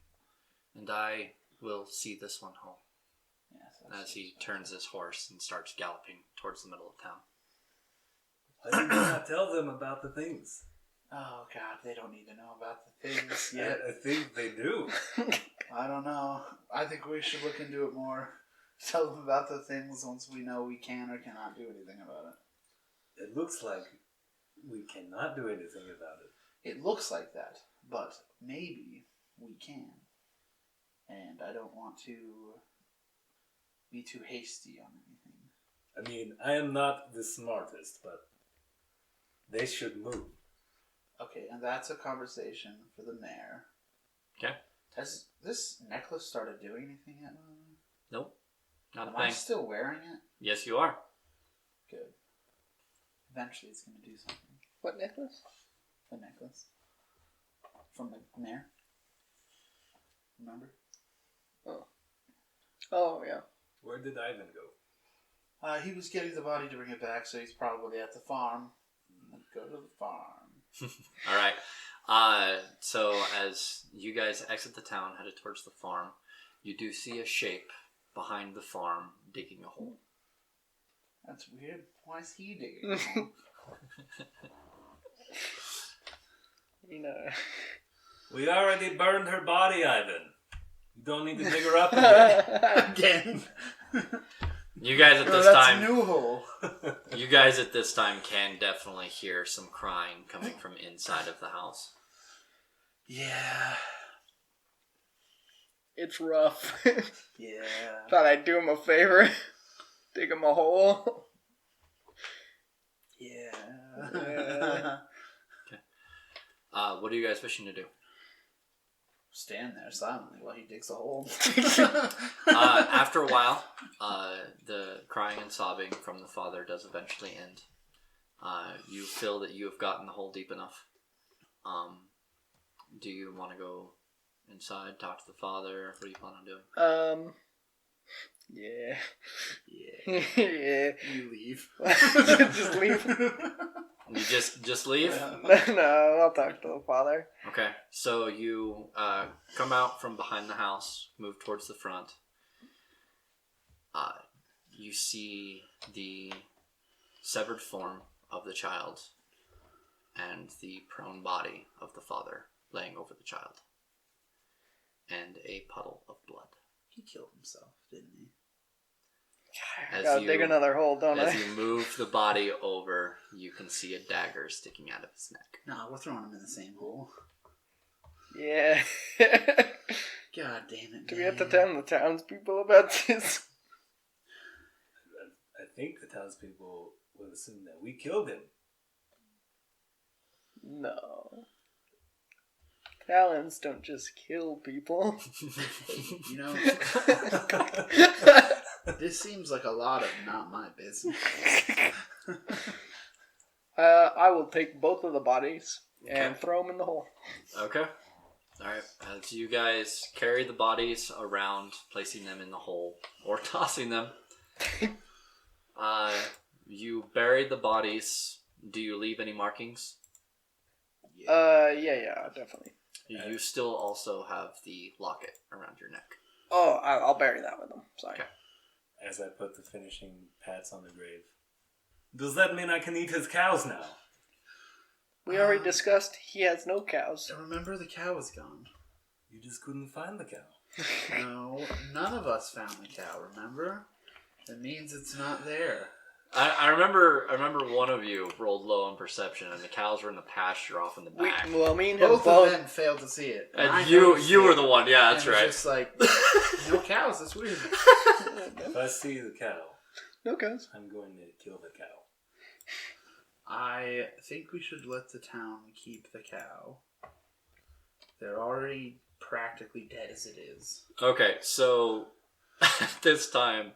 Speaker 1: And I will see this one home.
Speaker 4: Yes,
Speaker 1: As he turns his horse and starts galloping towards the middle of town.
Speaker 3: Why did you not tell them about the things?
Speaker 4: Oh God, they don't need to know about the things yet.
Speaker 3: I think they do.
Speaker 4: I don't know. I think we should look into it more. Tell them about the things once we know we can or cannot do anything about it.
Speaker 3: It looks like we cannot do anything about it.
Speaker 4: It looks like that. but maybe we can. And I don't want to be too hasty on anything.
Speaker 3: I mean, I am not the smartest, but they should move.
Speaker 4: Okay, and that's a conversation for the mayor.
Speaker 1: Okay.
Speaker 4: Has this necklace started doing anything yet?
Speaker 1: Nope. Not a
Speaker 4: Am I
Speaker 1: thing.
Speaker 4: still wearing it?
Speaker 1: Yes, you are.
Speaker 4: Good. Eventually it's going to do something.
Speaker 5: What necklace?
Speaker 4: The necklace. From the mayor. Remember?
Speaker 5: Oh, yeah.
Speaker 3: Where did Ivan go?
Speaker 4: He was getting the body to bring it back, so he's probably at the farm. Let's go to the farm.
Speaker 1: All right. So as you guys exit the town, headed towards the farm, you do see a shape behind the farm digging a hole.
Speaker 4: That's weird. Why is he digging a hole?
Speaker 5: You know.
Speaker 3: We already burned her body, Ivan. You don't need to dig her up again.
Speaker 4: Again?
Speaker 1: You guys at
Speaker 4: No,
Speaker 1: this
Speaker 4: that's
Speaker 1: time,
Speaker 4: a new hole.
Speaker 1: you guys at this time can definitely hear some crying coming from inside of the house.
Speaker 4: Yeah.
Speaker 5: It's rough.
Speaker 4: Yeah.
Speaker 5: Thought I'd do him a favor. Dig him a hole.
Speaker 4: Yeah.
Speaker 5: Yeah.
Speaker 1: What are you guys wishing to do?
Speaker 4: Stand there silently while he digs a hole.
Speaker 1: After a while, the crying and sobbing from the father does eventually end. You feel that you have gotten the hole deep enough. Do you want to go inside, talk to the father? What do you plan on doing?
Speaker 5: Yeah.
Speaker 4: Yeah.
Speaker 5: Yeah.
Speaker 4: You leave.
Speaker 5: Just leave.
Speaker 1: You just leave?
Speaker 5: No, I'll talk to the father.
Speaker 1: Okay, so you come out from behind the house, move towards the front. You see the severed form of the child and the prone body of the father laying over the child. And a puddle of blood.
Speaker 4: He killed himself, didn't he?
Speaker 5: Gotta dig another hole, don't I?
Speaker 1: As you move the body over, you can see a dagger sticking out of his neck.
Speaker 4: No, we're throwing him in the same hole.
Speaker 5: Yeah.
Speaker 4: God damn it,
Speaker 5: Do we have to tell the townspeople about this?
Speaker 3: I think the townspeople will assume that we killed him.
Speaker 5: No. Talons don't just kill people.
Speaker 4: You know, this seems like a lot of not my business.
Speaker 5: I will take both of the bodies and throw them in the hole.
Speaker 1: Okay. Alright. As you guys carry the bodies around, placing them in the hole, or tossing them, you bury the bodies. Do you leave any markings?
Speaker 5: Yeah, definitely.
Speaker 1: You still also have the locket around your neck.
Speaker 5: Oh, I'll bury that with them. Sorry.
Speaker 1: Okay.
Speaker 3: As I put the finishing pats on the grave. Does that mean I can eat his cows now?
Speaker 5: We already discussed he has no cows.
Speaker 4: Remember, the cow was gone.
Speaker 3: You just couldn't find the cow.
Speaker 4: No, none of us found the cow, remember? That means it's not there.
Speaker 1: I remember one of you rolled low on perception, and the cows were in the pasture off in the back.
Speaker 5: Me and him
Speaker 4: Both of them failed to see it.
Speaker 1: And
Speaker 4: I
Speaker 1: you
Speaker 4: noticed
Speaker 1: were
Speaker 4: it,
Speaker 1: the one, yeah, that's
Speaker 4: and
Speaker 1: right.
Speaker 4: It's just like, no cows, that's weird.
Speaker 3: If I see the cow,
Speaker 5: No cows.
Speaker 3: I'm going to kill the cow.
Speaker 4: I think we should let the town keep the cow. They're already practically dead as it is.
Speaker 1: Okay, so this time,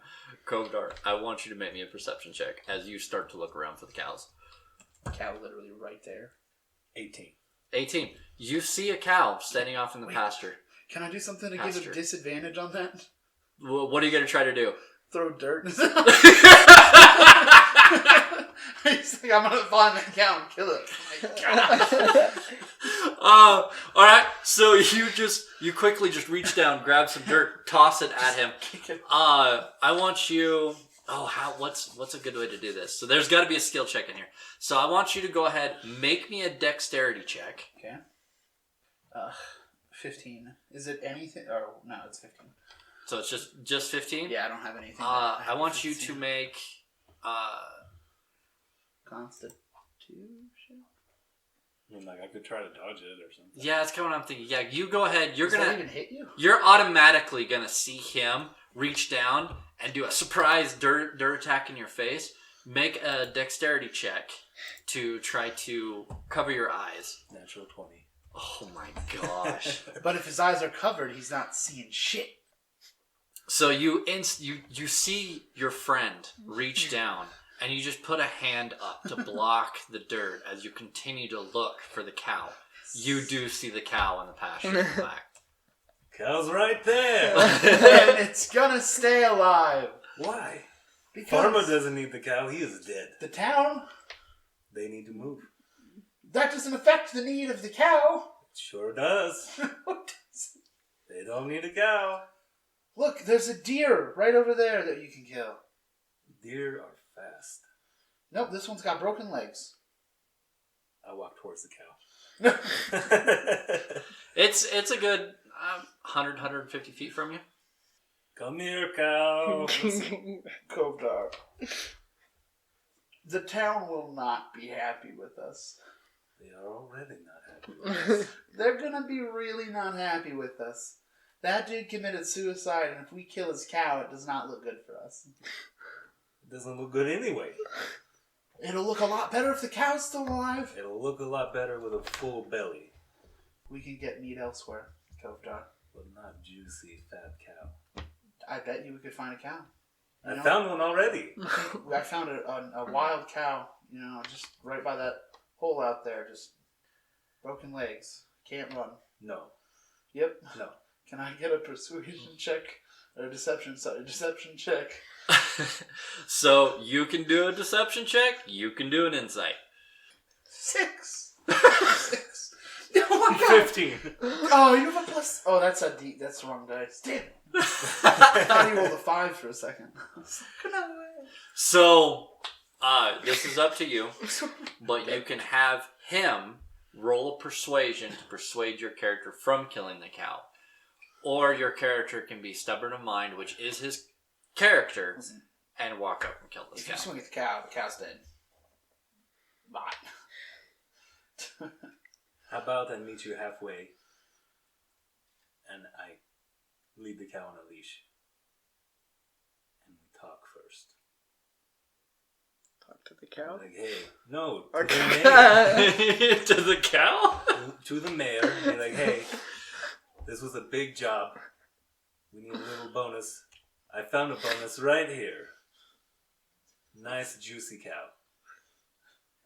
Speaker 1: Kogdar, I want you to make me a perception check as you start to look around for the cows.
Speaker 4: Cow literally right there.
Speaker 3: 18.
Speaker 1: 18. You see a cow standing off in the
Speaker 4: Wait.
Speaker 1: pasture.
Speaker 4: Can I do something to give
Speaker 1: Pasture.
Speaker 4: a disadvantage on that?
Speaker 1: Well, what are you going to try to do?
Speaker 4: Throw dirt in his He's like, I'm gonna find that cow and kill it. Oh my God.
Speaker 1: Alright, so you quickly just reach down, grab some dirt, toss it at him. I want you... what's a good way to do this? So there's got to be a skill check in here. So I want you to go ahead, make me a dexterity check.
Speaker 4: Okay. 15. Is it anything? Oh, no, it's 15.
Speaker 1: So it's just 15?
Speaker 4: Yeah, I don't have anything.
Speaker 1: I want you to make...
Speaker 4: Constitution?
Speaker 3: I mean, like, I could try to dodge it or something.
Speaker 1: Yeah, that's kind of what I'm thinking. Yeah, you go ahead.
Speaker 4: Does that even hit you?
Speaker 1: You're automatically gonna see him reach down and do a surprise dirt attack in your face. Make a dexterity check to try to cover your eyes.
Speaker 3: Natural 20.
Speaker 1: Oh my gosh.
Speaker 4: But if his eyes are covered, he's not seeing shit.
Speaker 1: So you see your friend reach down, and you just put a hand up to block the dirt as you continue to look for the cow. You do see the cow in the pasture in the back.
Speaker 3: Cow's right there.
Speaker 4: And it's gonna stay alive.
Speaker 3: Why?
Speaker 4: Because
Speaker 3: Farmer doesn't need the cow. He is dead.
Speaker 4: the town,
Speaker 3: They need to move.
Speaker 4: that doesn't affect the need of the cow.
Speaker 3: It sure does. They don't need a cow.
Speaker 4: Look, there's a deer right over there that you can kill.
Speaker 3: Deer are fast.
Speaker 4: Nope, this one's got broken legs.
Speaker 3: I walk towards the cow.
Speaker 1: It's a good 150 feet from you.
Speaker 3: Come here, cow.
Speaker 4: Kovdar. The town will not be happy with us.
Speaker 3: They are already not happy with us.
Speaker 4: They're gonna be really not happy with us. That dude committed suicide, and if we kill his cow, it does not look good for us.
Speaker 3: It doesn't look good anyway.
Speaker 4: It'll look a lot better if the cow's still alive.
Speaker 3: It'll look a lot better with a full belly.
Speaker 4: We can get meat elsewhere, Kovdar.
Speaker 3: But not juicy, fat cow.
Speaker 4: I bet you we could find a cow. You
Speaker 3: I
Speaker 4: know?
Speaker 3: found one already.
Speaker 4: I found a wild cow, just right by that hole out there. Just broken legs. Can't run.
Speaker 3: No.
Speaker 4: Yep.
Speaker 3: No.
Speaker 4: Can I get a persuasion check? Or a deception check?
Speaker 1: So you can do a deception check. You can do an insight.
Speaker 4: 6. 6. Oh my god.
Speaker 3: 15.
Speaker 4: Oh, you have a plus. Oh, that's a D. That's the wrong dice. Damn it. I thought he rolled a 5 for a second.
Speaker 1: So, this is up to you, but you can have him roll a persuasion to persuade your character from killing the cow. Or your character can be stubborn of mind, which is his character, and walk up and kill this
Speaker 4: If
Speaker 1: cow.
Speaker 4: you swing at the cow's dead. Bye.
Speaker 3: How about I meet you halfway and I lead the cow on a leash and we talk first.
Speaker 5: Talk to the cow?
Speaker 3: Like, hey, no, to
Speaker 5: Okay.
Speaker 3: the mayor.
Speaker 1: To the cow?
Speaker 3: To the mayor. Be like, hey, this was a big job. We need a little bonus. I found a bonus right here. Nice juicy cow.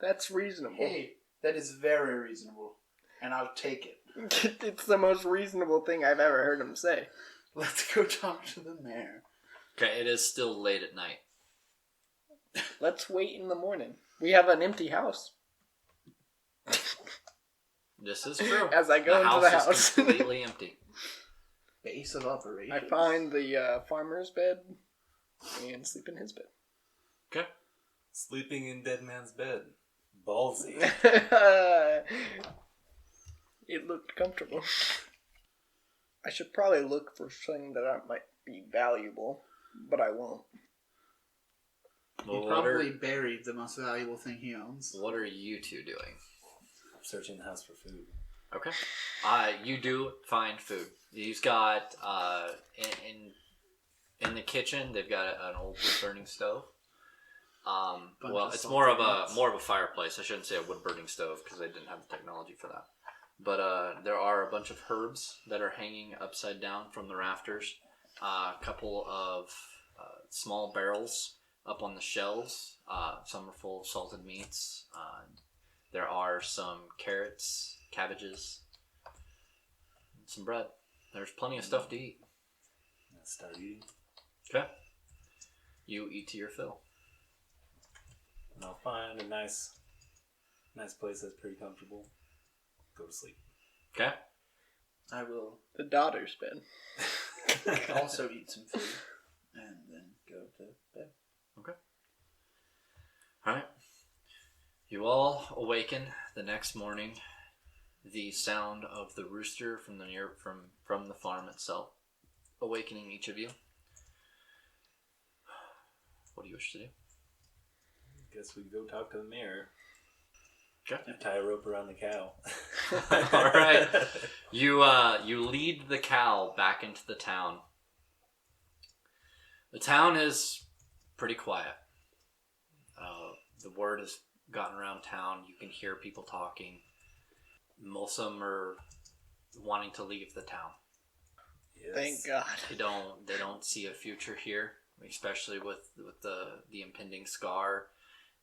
Speaker 5: That's reasonable.
Speaker 4: Hey, that is very reasonable. And I'll take it.
Speaker 5: It's the most reasonable thing I've ever heard him say.
Speaker 4: Let's go talk to the mayor.
Speaker 1: Okay, it is still late at night.
Speaker 5: Let's wait in the morning. We have an empty house.
Speaker 1: This is true.
Speaker 5: As I go into the house.
Speaker 1: is completely empty.
Speaker 4: Base of operations.
Speaker 5: I find the farmer's bed and sleep in his bed.
Speaker 1: Okay.
Speaker 3: Sleeping in dead man's bed. Ballsy.
Speaker 5: It looked comfortable. I should probably look for something that might be valuable, but I won't.
Speaker 1: Well,
Speaker 4: He probably buried the most valuable thing he owns.
Speaker 1: what are you two doing?
Speaker 3: Searching the house for food.
Speaker 1: Okay. You do find food. He's got in the kitchen. They've got an old wood burning stove. Well, it's more of a fireplace. I shouldn't say a wood burning stove because they didn't have the technology for that. But there are a bunch of herbs that are hanging upside down from the rafters. A couple of small barrels up on the shelves. Some are full of salted meats. There are some carrots, cabbages, and some bread. There's plenty of stuff to eat.
Speaker 3: Let's start eating.
Speaker 1: Okay. You eat to your fill.
Speaker 3: And I'll find a nice place that's pretty comfortable. Go to sleep.
Speaker 1: Okay.
Speaker 4: I will
Speaker 5: The daughter's bed.
Speaker 4: also eat some food and then go to bed.
Speaker 1: Okay. Alright. You all awaken the next morning. The sound of the rooster from the farm itself, awakening each of you. What do you wish to do?
Speaker 3: Guess we go talk to the mayor. I tie a rope around the cow.
Speaker 1: All right. You lead the cow back into the town. The town is pretty quiet. The word has gotten around town. You can hear people talking. Most of them are wanting to leave the town.
Speaker 3: Yes.
Speaker 5: Thank God.
Speaker 1: They don't see a future here, especially with the impending scar,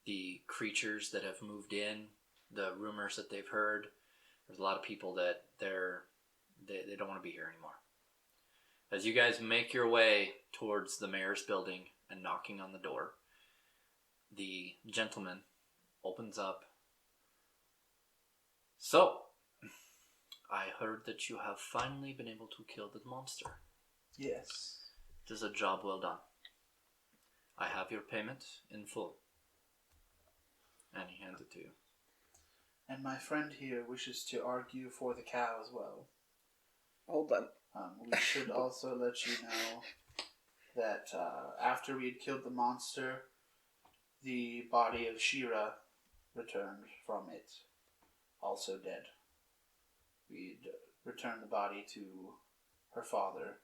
Speaker 1: the creatures that have moved in, the rumors that they've heard. There's a lot of people that they don't want to be here anymore. As you guys make your way towards the mayor's building and knocking on the door, the gentleman opens up. So, I heard that you have finally been able to kill the monster.
Speaker 4: Yes.
Speaker 1: It is a job well done. I have your payment in full. And he hands it to you.
Speaker 4: And my friend here wishes to argue for the cow as well.
Speaker 5: Hold on.
Speaker 4: We should also let you know that after we had killed the monster, the body of Shira returned from it, also dead. We'd returned the body to her father,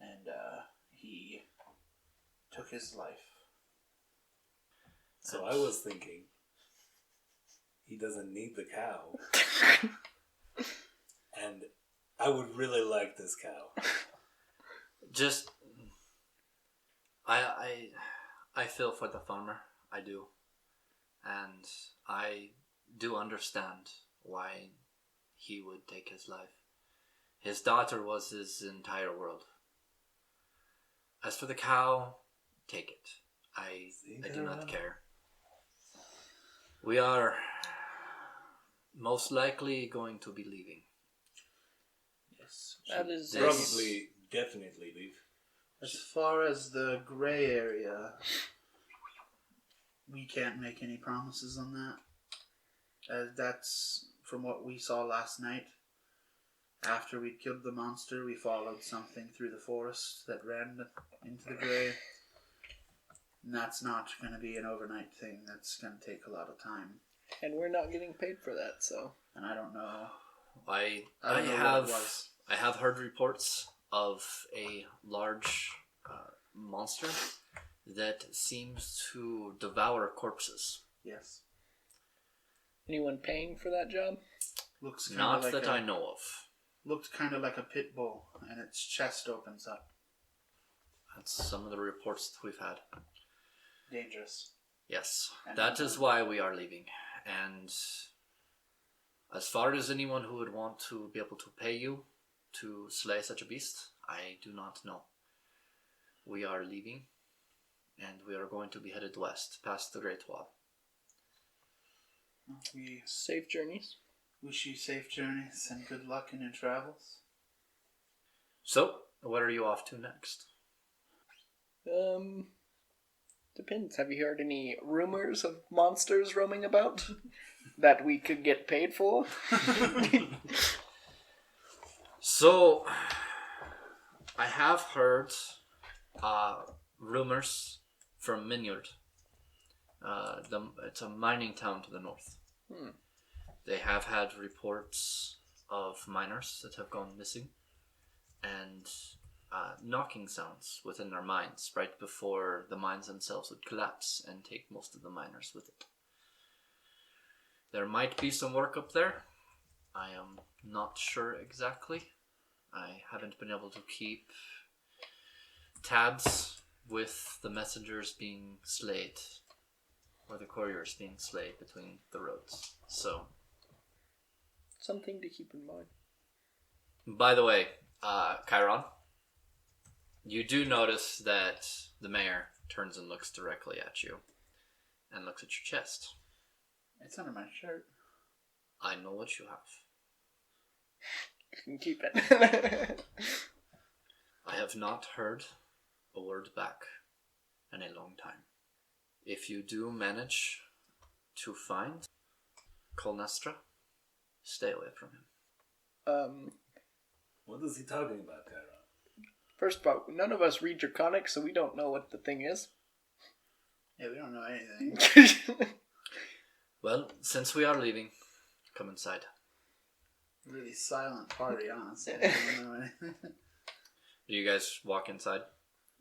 Speaker 4: and he took his life.
Speaker 3: So I was thinking, he doesn't need the cow. And I would really like this cow.
Speaker 1: Just, I feel for the farmer. I do. And I do understand why he would take his life. His daughter was his entire world. As for the cow, take it. I do not care. We are most likely going to be leaving.
Speaker 4: Yes.
Speaker 5: That is
Speaker 3: Probably, definitely leave.
Speaker 4: As far as the gray area, we can't make any promises on that. That's from what we saw last night. After we killed the monster, we followed something through the forest that ran into the gray. And that's not going to be an overnight thing. That's going to take a lot of time.
Speaker 5: And we're not getting paid for that, so.
Speaker 4: And I don't know.
Speaker 1: I
Speaker 4: don't know what it was.
Speaker 1: I have heard reports of a large monster that seems to devour corpses.
Speaker 4: Yes.
Speaker 5: Anyone paying for that job?
Speaker 4: Looks kind
Speaker 1: Not
Speaker 4: of like
Speaker 1: that I know of.
Speaker 4: Looked kind of like a pit bull, and its chest opens up.
Speaker 1: That's some of the reports that we've had.
Speaker 4: Dangerous.
Speaker 1: Yes,
Speaker 4: And
Speaker 1: that is why we are leaving. And as far as anyone who would want to be able to pay you to slay such a beast, I do not know. We are leaving, and we are going to be headed west, past the Great Wall.
Speaker 4: We
Speaker 5: Safe journeys.
Speaker 4: wish you safe journeys and good luck in your travels.
Speaker 1: So, what are you off to next?
Speaker 5: Depends. Have you heard any rumors of monsters roaming about that we could get paid for?
Speaker 1: So, I have heard rumors from Minyard. It's a mining town to the north. They have had reports of miners that have gone missing, and knocking sounds within their mines right before the mines themselves would collapse and take most of the miners with it. There might be some work up there. I am not sure exactly. I haven't been able to keep tabs with the messengers being slayed, or the couriers being slayed between the roads. So,
Speaker 5: Something to keep in mind.
Speaker 1: by the way, Chiron, you do notice that the mayor turns and looks directly at you and looks at your chest.
Speaker 4: It's under my shirt.
Speaker 1: I know what you have.
Speaker 5: You can keep it.
Speaker 1: I have not heard a word back in a long time. If you do manage to find Colnestra, stay away from him.
Speaker 3: What is he talking about, Chiron?
Speaker 5: First of all, none of us read Draconic, so we don't know what the thing is.
Speaker 4: Yeah, we don't know anything.
Speaker 1: Well, since we are leaving, come inside.
Speaker 4: Really silent party, honestly. I don't know anything.
Speaker 1: Do you guys walk inside?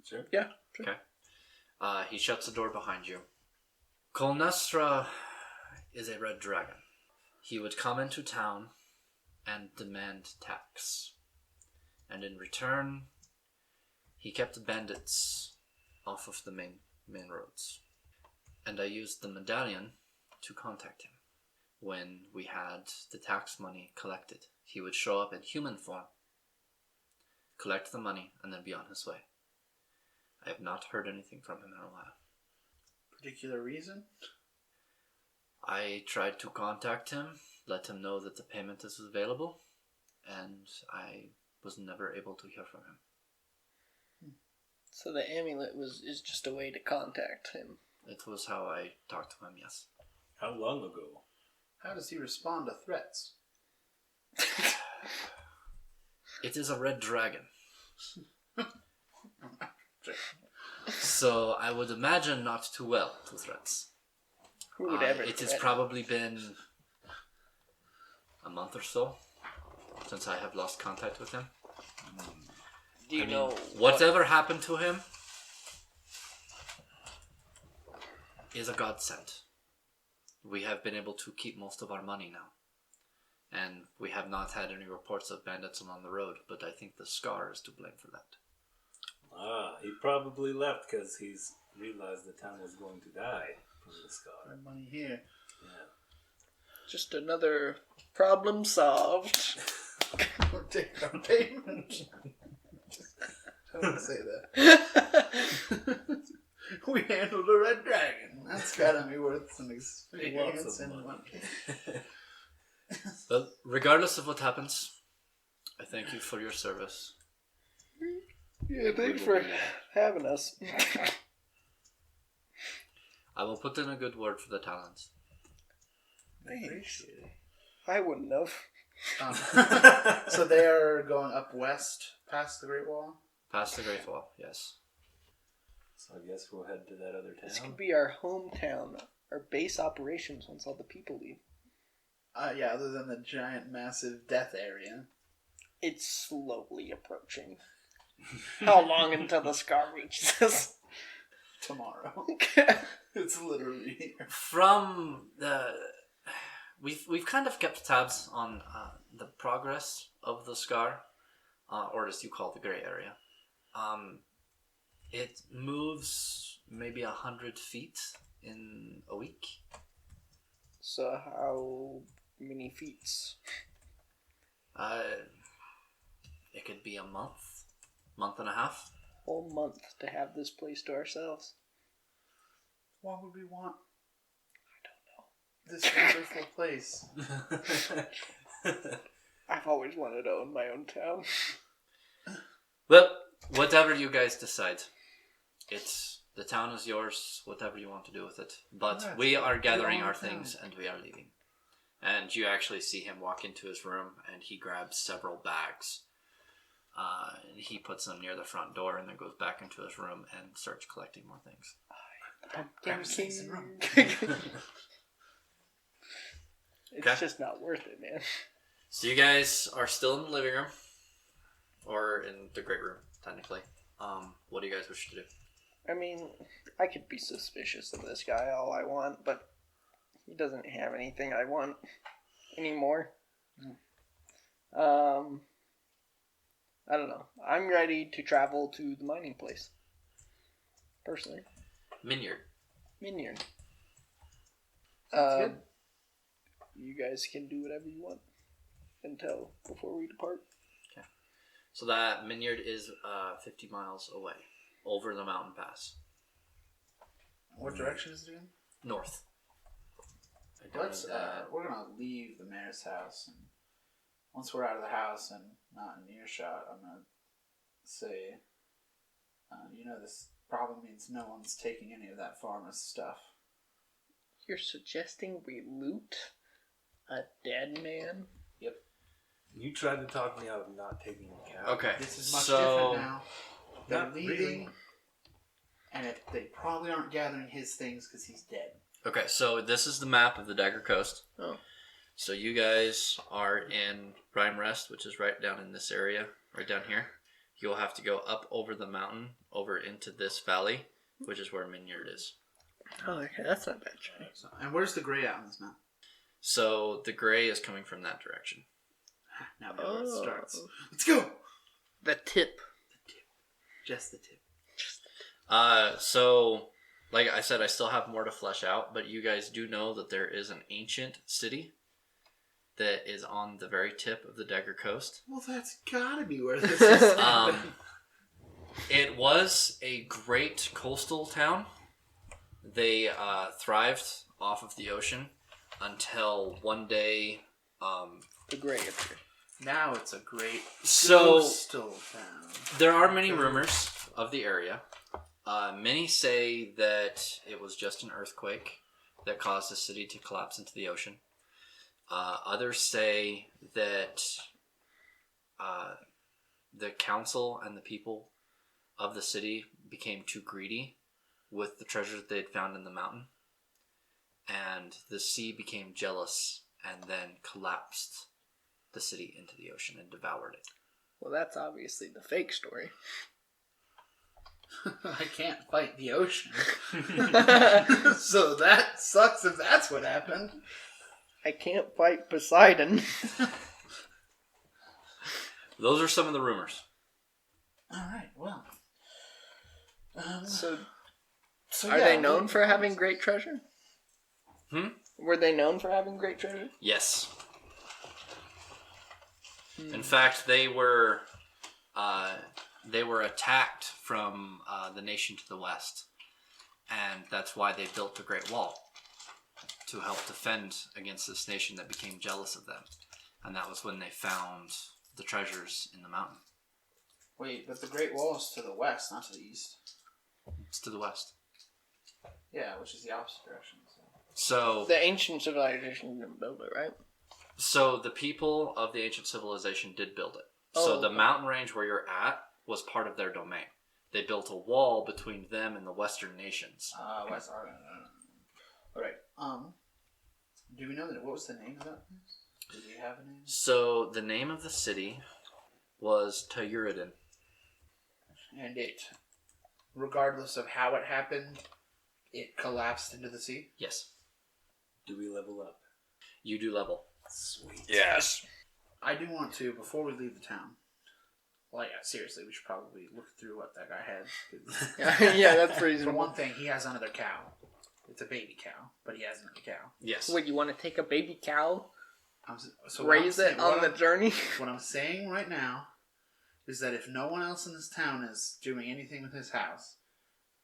Speaker 3: Sure.
Speaker 5: Yeah.
Speaker 1: Okay. He shuts the door behind you. Colnestra is a red dragon. He would come into town and demand tax. And in return, he kept bandits off of the main roads. And I used the medallion to contact him. When we had the tax money collected, he would show up in human form, collect the money, and then be on his way. I have not heard anything from him in a while.
Speaker 4: Particular reason?
Speaker 1: I tried to contact him, let him know that the payment is available, and I was never able to hear from him.
Speaker 5: So the amulet is just a way to contact him.
Speaker 1: It was how I talked to him, yes.
Speaker 3: How long ago?
Speaker 4: How does he respond to threats?
Speaker 1: It is a red dragon. So I would imagine not too well to threats.
Speaker 5: Who would ever
Speaker 1: It has
Speaker 5: threaten?
Speaker 1: probably been a month or so since I have lost contact with him.
Speaker 5: Do you
Speaker 1: I mean,
Speaker 5: know
Speaker 1: whatever happened to him is a godsend. We have been able to keep most of our money now. And we have not had any reports of bandits along the road, but I think the Scar is to blame for that.
Speaker 3: He probably left because he's realized the town was going to die from the scar.
Speaker 4: Our money here.
Speaker 3: Yeah.
Speaker 5: Just another problem solved.
Speaker 4: Don't take our payment. Don't say that. We handled a red dragon. That's gotta be worth some experience
Speaker 3: Lots of
Speaker 4: and
Speaker 3: money.
Speaker 4: money.
Speaker 1: But regardless of what happens, I thank you for your service.
Speaker 5: Yeah, thanks for having us.
Speaker 1: I will put in a good word for the Talons.
Speaker 5: Thanks. I wouldn't have.
Speaker 4: So they are going up west past the Great Wall?
Speaker 1: Past the Great Wall, yes.
Speaker 3: So I guess we'll head to that other
Speaker 5: This
Speaker 3: town.
Speaker 5: could be our hometown, our base operations once all the people leave.
Speaker 4: Yeah, other than the giant, massive death area.
Speaker 5: It's slowly approaching. How long until the Scar reaches us?
Speaker 4: Tomorrow. It's literally here.
Speaker 1: From the... We've kind of kept tabs on the progress of the Scar, or as you call the gray area. It moves maybe 100 feet in a week.
Speaker 5: So how many feet?
Speaker 1: It could be a month and a half.
Speaker 5: Whole month to have this place to ourselves.
Speaker 4: Why would we want this wonderful place?
Speaker 5: I've always wanted to own my own town.
Speaker 1: Well, whatever you guys decide, the town is yours. Whatever you want to do with it. But
Speaker 4: Yes,
Speaker 1: we are gathering
Speaker 4: your
Speaker 1: our
Speaker 4: own town.
Speaker 1: things and we are leaving. And you actually see him walk into his room and he grabs several bags. And he puts them near the front door and then goes back into his room and starts collecting more things.
Speaker 4: Grab things in the room.
Speaker 5: It's
Speaker 1: Okay.
Speaker 5: just not worth it, man.
Speaker 1: So you guys are still in the living room, or in the great room, technically. What do you guys wish to do?
Speaker 5: I mean, I could be suspicious of this guy all I want, but he doesn't have anything I want anymore. I don't know. I'm ready to travel to the mining place. Personally.
Speaker 1: Minyard.
Speaker 5: Minion.
Speaker 4: Sounds good.
Speaker 5: You guys can do whatever you want before we depart.
Speaker 1: So that Minyard is 50 miles away, over the mountain pass.
Speaker 4: What direction is it in?
Speaker 1: North.
Speaker 4: Let's, we're gonna leave the mayor's house, and once we're out of the house and not in earshot, I'm gonna say, this probably means no one's taking any of that farmer's stuff.
Speaker 5: You're suggesting we loot a dead man?
Speaker 4: Yep.
Speaker 3: You tried to talk me out of not taking a cab.
Speaker 1: Okay,
Speaker 4: This is much
Speaker 1: so
Speaker 4: different now. They're
Speaker 3: Not
Speaker 4: leaving,
Speaker 3: really.
Speaker 4: and they probably aren't gathering his things because he's dead.
Speaker 1: Okay, so this is the map of the Dagger Coast.
Speaker 5: Oh.
Speaker 1: So you guys are in Rhyme Rest, which is right down in this area, right down here. You'll have to go up over the mountain, over into this valley, which is where Minyard is.
Speaker 5: Oh, okay, that's not bad.
Speaker 4: So, and where's the gray at on this map?
Speaker 1: So the gray is coming from that direction.
Speaker 4: Now we know where it starts. Let's go!
Speaker 5: The tip.
Speaker 4: Just the tip.
Speaker 1: So, like I said, I still have more to flesh out, but you guys do know that there is an ancient city that is on the very tip of the Dagger Coast.
Speaker 4: Well, that's gotta be where this is.
Speaker 1: It was a great coastal town. They thrived off of the ocean until one day...
Speaker 5: The gray appeared.
Speaker 4: Now it's a great
Speaker 1: So,
Speaker 4: coastal town.
Speaker 1: there are many rumors of the area. Many say that it was just an earthquake that caused the city to collapse into the ocean. Others say that the council and the people of the city became too greedy with the treasures that they'd found in the mountain. And the sea became jealous and then collapsed the city into the ocean and devoured it.
Speaker 5: Well, that's obviously the fake story.
Speaker 4: I can't fight the ocean. So that sucks if that's what happened.
Speaker 5: I can't fight Poseidon.
Speaker 1: Those are some of the rumors.
Speaker 4: Alright, well.
Speaker 5: So,
Speaker 4: So
Speaker 5: are
Speaker 4: yeah,
Speaker 5: they known for having great treasure? Were they known for having great treasure?
Speaker 1: Yes. In fact, they were attacked from the nation to the west, and that's why they built the Great Wall, to help defend against this nation that became jealous of them. And that was when they found the treasures in the mountain.
Speaker 4: Wait, but the Great Wall is to the west, not to the east.
Speaker 1: It's to the west.
Speaker 4: Yeah, which is the opposite direction.
Speaker 1: So
Speaker 5: The ancient civilization didn't build it, right?
Speaker 1: So the people of the ancient civilization did build it. So the mountain range where you're at was part of their domain. They built a wall between them and the western nations.
Speaker 4: West. Alright. Do we know what was the name of that place? Did we have a name?
Speaker 1: So the name of the city was Tayuridin.
Speaker 4: And it, regardless of how it happened, it collapsed into the sea?
Speaker 1: Yes.
Speaker 3: Do we level up?
Speaker 1: You do level.
Speaker 3: Sweet.
Speaker 5: Yes.
Speaker 4: I do want to, before we leave the town, well, yeah, seriously, we should probably look through what that guy had.
Speaker 5: Yeah, that's
Speaker 4: For
Speaker 5: reasonable.
Speaker 4: one thing, he has another cow. It's a baby cow, but he has another cow.
Speaker 1: Yes.
Speaker 5: Wait, you want to take a baby cow,
Speaker 4: So
Speaker 5: raise it on the journey?
Speaker 4: What I'm saying right now is that if no one else in this town is doing anything with his house,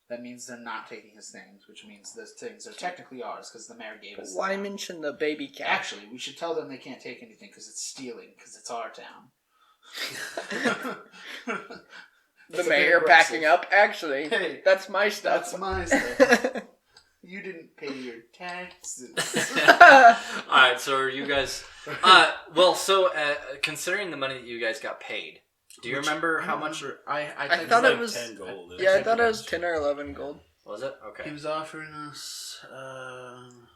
Speaker 4: that means they're not taking his things, which means those things are technically ours because the mayor gave us.
Speaker 5: Why mention the baby cow?
Speaker 4: Actually, we should tell them they can't take anything because it's stealing, because it's our town.
Speaker 5: The mayor packing up? Actually,
Speaker 4: Hey,
Speaker 5: that's my stuff.
Speaker 4: that's my stuff. You didn't pay your taxes.
Speaker 1: Alright, so are you guys... considering the money that you guys got paid, do you remember how much...
Speaker 5: I thought it was
Speaker 3: 10 gold.
Speaker 5: Yeah, I thought it was 10 or 11 gold.
Speaker 1: Was it? Okay.
Speaker 4: He was offering us...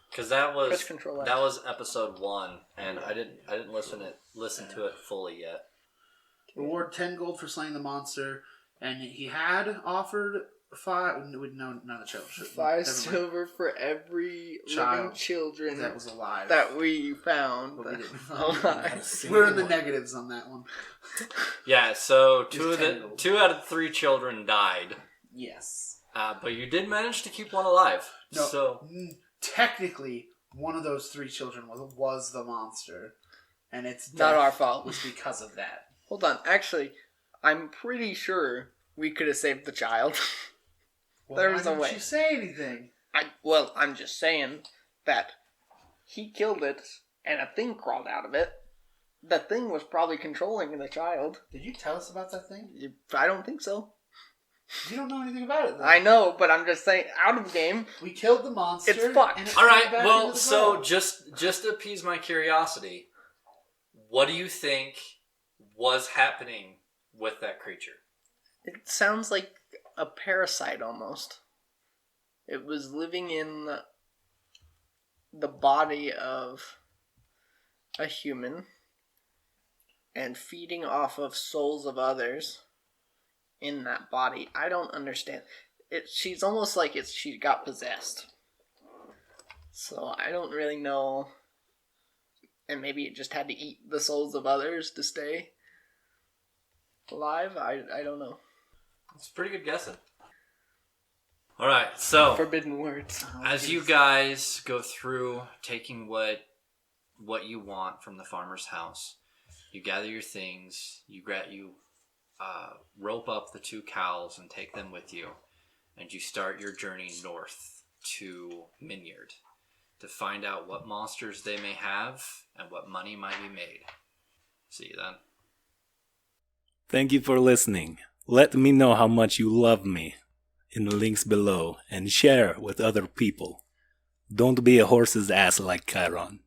Speaker 1: Because that was
Speaker 5: Press Control F.
Speaker 1: that was episode 1, and I didn't listen to it fully yet.
Speaker 4: reward 10 gold for slaying the monster, and he had offered 5... No, none of the children.
Speaker 5: 5 silver for every living children
Speaker 4: that was alive.
Speaker 5: that we found.
Speaker 4: But we didn't.
Speaker 5: Alive.
Speaker 4: We're in the negatives on that one.
Speaker 1: Yeah, so
Speaker 4: Just 10 gold.
Speaker 1: 2 out of 3 children died,
Speaker 4: Yes.
Speaker 1: but you did manage to keep one alive.
Speaker 4: No,
Speaker 1: So
Speaker 4: technically, one of those 3 children was the monster, and it's
Speaker 5: Not our fault.
Speaker 4: was because of that.
Speaker 5: Hold on. Actually, I'm pretty sure we could have saved the child.
Speaker 4: Well,
Speaker 5: There's
Speaker 4: why
Speaker 5: a
Speaker 4: didn't
Speaker 5: way.
Speaker 4: you say anything?
Speaker 5: I'm just saying that he killed it and a thing crawled out of it. The thing was probably controlling the child.
Speaker 4: Did you tell us about that thing?
Speaker 5: I don't think so.
Speaker 4: You don't know anything about it, though.
Speaker 5: I know, but I'm just saying, out of game.
Speaker 4: We killed the monster.
Speaker 5: It's fucked.
Speaker 4: and it
Speaker 1: all right,
Speaker 4: fell back
Speaker 1: well,
Speaker 4: into the
Speaker 1: so
Speaker 4: ground.
Speaker 1: just to appease my curiosity, what do you think was happening with that creature?
Speaker 5: It sounds like a parasite almost. It was living in the body of a human and feeding off of souls of others in that body. I don't understand. She's almost like she got possessed. So I don't really know. And maybe it just had to eat the souls of others to stay alive. I don't know.
Speaker 1: It's pretty good guessing. All right, so
Speaker 5: Forbidden words.
Speaker 1: as you guys go through taking what you want from the farmer's house, you gather your things. You rope up the 2 cows and take them with you, and you start your journey north to Minyard to find out what monsters they may have and what money might be made. See you then.
Speaker 3: Thank you for listening. Let me know how much you love me in the links below and share with other people. Don't be a horse's ass like Chiron.